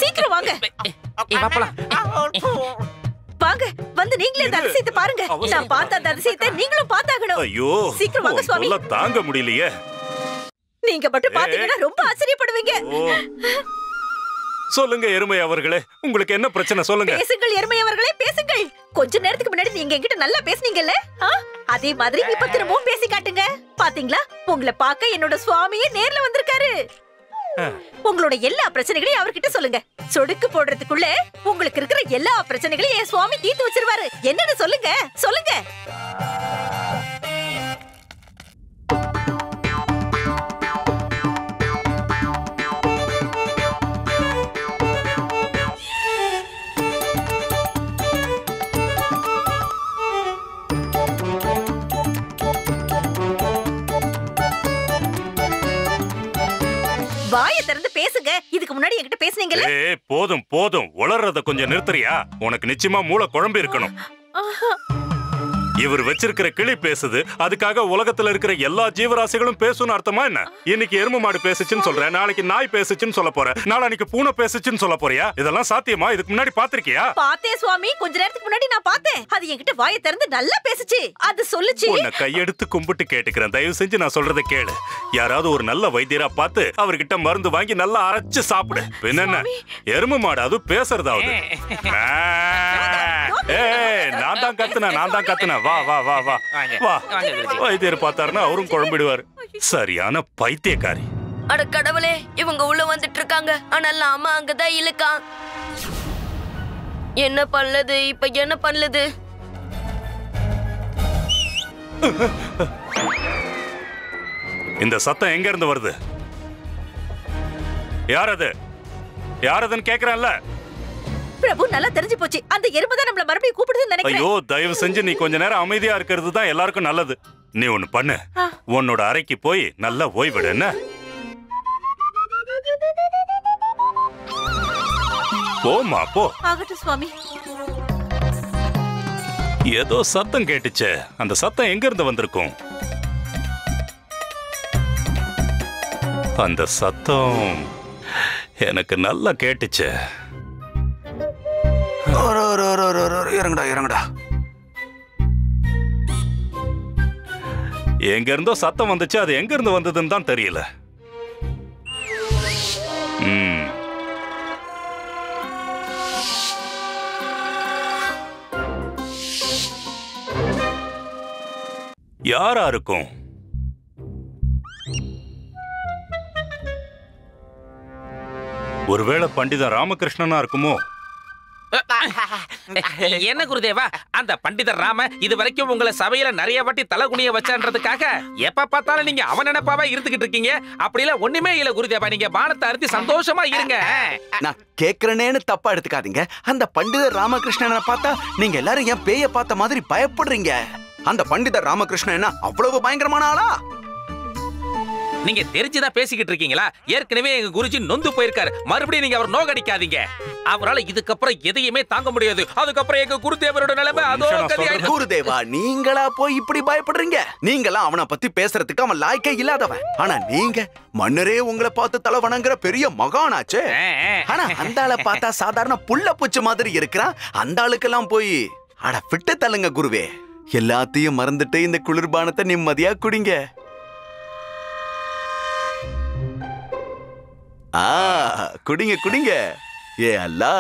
சீக்கிரம் வாங்க. வாங்க, வந்து நீங்களே அந்த அதிசயத்தை பாருங்க. நான் பார்த்த அந்த அதிசயத்தை நீங்களும் பார்த்தாகணும். ஐயோ, சீக்கிரம் வாங்க சுவாமி. தாங்க முடியலையே. நீங்க மட்டும் பாத்தீங்கன்னா ரொம்ப ஆச்சரியப்படுவீங்க. சொல்லுங்க எருமை அவர்களே, உங்களுக்கு என்ன பிரச்சனை சொல்லுங்க. பேசுங்கள் எருமை அவர்களே, பேசுங்கள். கொஞ்ச நேரத்துக்கு முன்னாடி நீங்க என்கிட்ட நல்லா பேசுனீங்கல்ல, அதே மாதிரி இப்ப திரும்பவும் பேசி காட்டுங்க. பாத்தீங்களா, உங்களை பார்க்க என்னோட சுவாமியே நேர்ல வந்திருக்காரு. உங்களோட எல்லா பிரச்சனைகளையும் அவர்கிட்ட சொல்லுங்க. சொடுக்கு போடுறதுக்குள்ள உங்களுக்கு இருக்கிற எல்லா பிரச்சனைகளையும் என் சுவாமி தீர்த்து வச்சிருவாரு. என்னன்னு சொல்லுங்க, சொல்லுங்க. வாயை திறந்து பேசுங்க. இதுக்கு முன்னாடி என்கிட்ட பேசுனீங்கல்ல. போதும் போதும், உளறத கொஞ்சம் நிறுத்துறியா? உனக்கு நிச்சயமா மூளை குழம்பி இருக்கணும். இவர் வச்சிருக்கிற கிளி பேசுது, அதுக்காக உலகத்துல இருக்கிற எல்லா ஜீவராசிகளும் பேசுன்னு அர்த்தமா என்ன? இன்னைக்கு எருமை மாடு பேசுச்சுன்னு சொல்றேன், நாளைக்கு நாய் பேசுச்சுன்னு சொல்ல போற, நாளைக்கு பூனை பேசுச்சுன்னு சொல்ல போறியா? இதெல்லாம் சாத்தியமா? இதுக்கு முன்னாடி பாத்திருக்கியா? பார்த்தேன் சுவாமி, கொஞ்ச நேரத்துக்கு முன்னாடி நான் பார்த்தேன். அது என்கிட்ட வாயை திறந்து நல்லா பேசுச்சு. அது சொல்லுச்சு. உன்னை கையெடுத்து கும்பிட்டு கேட்டுக்கிறேன், தயவு செஞ்சு நான் சொல்றதை கேளு. யாராவது ஒரு நல்ல வைத்தியரா பார்த்து அவர்கிட்ட மருந்து வாங்கி நல்லா அரைச்சு சாப்பிடு. என்ன எருமை மாடு அது பேசுறதாவது? நான் தான் கத்துனேன். வா வா வா வா வா. வைத்தியர் பார்த்தாருன்னா அவரும் குழம்பிடுவாரு. சரியான பைத்தியக்காரி. அட கடவுளே, இவங்க உள்ள வந்துட்டு இருக்காங்க. ஆனால் அம்மா அங்கதான் இழுக்கா. என்ன பண்ணது இப்ப? என்ன பண்ணது? இந்த சத்தம் எங்க இருந்து வருது? யாரது? யாரதுன்னு கேக்குறேன்ல. பிரபு, நல்லா தெரிஞ்சு போச்சு. அந்த எறும்பு தான் நம்மள மறுபடியும் கூப்பிடுதுன்னு நினைக்கிறேன். ஐயோ, தயவு செஞ்சு நீ கொஞ்ச நேரம் அமைதியா இருக்கிறது தான் எல்லாருக்கும் நல்லது. நீ ஒண்ணு பண்ணு, உன்னோட அறைக்கு போய் நல்லா ஓய்விடு. என்ன? போமா போ. ஆகட்டும் சுவாமி. ஏதோ சத்தம் கேட்டுச்சே, அந்த சத்தம் எங்க இருந்து வந்திருக்கும்? அந்த சத்தம் எனக்கு நல்லா கேட்டுச்சே. இறங்கடா. எங்க இருந்தோ சத்தம் வந்துச்சு, அது எங்க இருந்து வந்ததுன்னு தான் தெரியல. யாரா இருக்கும்? ஒருவேளை பண்டிதர் ராமகிருஷ்ணனா இருக்குமோ? என்ன குருதேவா, அந்த பண்டிதர் ராம இது வரைக்கும் உங்களை சபையில நிறைய வாட்டி தலகுனிய வச்சான்றதுக்காக எப்ப பார்த்தாலும் நீங்க அவன் நினைப்பாவே இருந்துகிட்டு இருக்கீங்க. அப்படில ஒண்ணுமே இல்ல குருதேவா, நீங்க பானத்தை அறுத்தி சந்தோஷமா இருங்க. நான் கேக்குறேன்னு தப்பா எடுத்துக்காதீங்க. அந்த பண்டிதர் ராமகிருஷ்ணனை பார்த்தா நீங்க எல்லாரும் ஏன் பேய பார்த்த மாதிரி பயப்படுறீங்க? அந்த பண்டிதர் ராமகிருஷ்ணன் என்ன அவ்வளவு பயங்கரமான ஆளா? நீங்க தெரிஞ்சுதான் பேசிக்கிட்டு இருக்கீங்களா? ஏற்கனவே எங்க குருஜி நொந்து போயிருக்காரு. மறுபடியும் நீங்க அவர் நோகடிக்காதீங்க. அவரால் இதுக்கப்புறம் எதையுமே தாங்க முடியாது. அதுக்கப்புறம் எங்க குருதேவரோட நிலைமை அதோ கதியாயிடும். குருதேவா, நீங்களா போய் இப்படி பயப்படுறீங்க? நீங்களா அவனை பத்தி பேசுறதுக்கு அவன் லாய்க்கே இல்லாதவன். ஆனா நீங்க மன்னரே உங்களை பார்த்து தலை வணங்குற பெரிய மகானாச்சே. ஆனா அந்த ஆளை பார்த்தா சாதாரண புள்ள பூச்சி மாதிரி இருக்கிறான். அந்த ஆளுக்கெல்லாம் போய் அட விட்டு தள்ளுங்க குருவே. எல்லாத்தையும் மறந்துட்டு இந்த குளிர்பானத்தை நிம்மதியா குடிங்க. குடிங்க குடிங்க. ஏ அல்லா.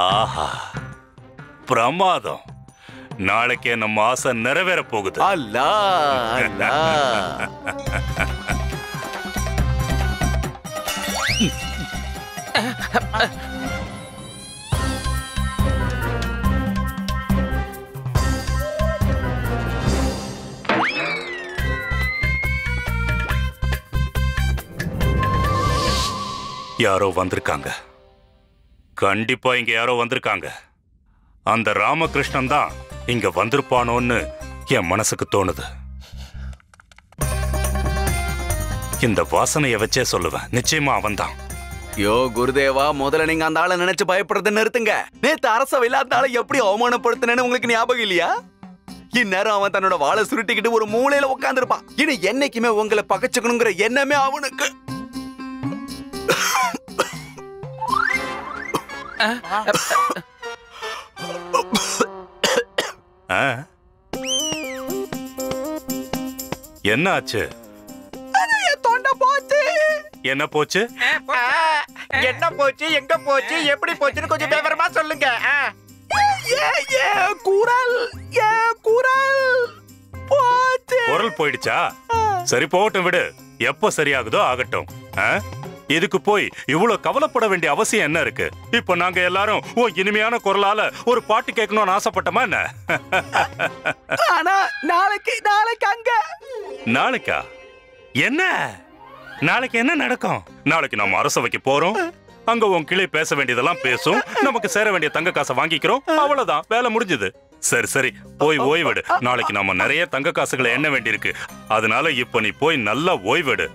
ஆஹா, பிரமாதம். நாளைக்கே நம்ம ஆசை நிறைவேற போகுது. அல்லா அல்லா. யாரோ வந்திருக்காங்க. கண்டிப்பா இங்க யாரோ வந்திருக்காங்க. அந்த ராமகிருஷ்ணன் தான் இங்க வந்திருப்பானோன்னு என் மனசுக்கு தோணுது. இந்த வாசனைய வச்சே சொல்லுவேன், நிச்சயமா அவன்தான். யோ குருதேவா, முதல்ல நீங்க அந்த ஆளை நினைச்சு பயப்படுறத நிறுத்துங்க. நேத்து அரசவையில அந்த ஆளை எப்படி அவமானப்படுத்தினேன்னு உங்களுக்கு ஞாபகம் இல்லையா? இந்நேரம் அவன் தன்னோட வாளை சுருட்டிக்கிட்டு ஒரு மூலையில உட்கார்ந்துருப்பான். இனி என்னைக்குமே உங்களை பகைச்சுக்கணுங்கிற எண்ணமே அவனுக்கு. என்ன ஆச்சு? தொண்டை போச்சு. என்ன போச்சு? என்ன போச்சு, எங்க போச்சு, எப்படி போச்சுன்னு கொஞ்சம் விவரமா சொல்லுங்க. குரல் போயிடுச்சா? சரி, போகட்டும், விடு. எப்ப சரியாகுதோ ஆகட்டும். இதுக்கு போய் இவ்வளவு கவலைப்பட வேண்டிய அவசியம் என்ன இருக்கு? இப்ப நாங்க எல்லாரும் இனிமையான குரலால ஒரு பாட்டு கேட்கணும்னு ஆசைப்பட்டோமா என்ன? ஆனா நாளைக்கு அங்க நாளைக்கா? என்ன நாளைக்கு என்ன நடக்கும்? நாளைக்கு நம்ம அரசவைக்கு போறோம். அங்க உன் கிளை பேச வேண்டியதெல்லாம் பேசும். நமக்கு சேர வேண்டிய தங்க காசை வாங்கிக்கிறோம். அவ்வளவுதான், வேலை முடிஞ்சது. சரி சரி, போய் ஓய்வெடு. நாளைக்கு நம்ம நிறைய தங்க காசுகளை எண்ண வேண்டியிருக்கு. அதனால இப்ப நீ போய் நல்லா ஓய்வெடு.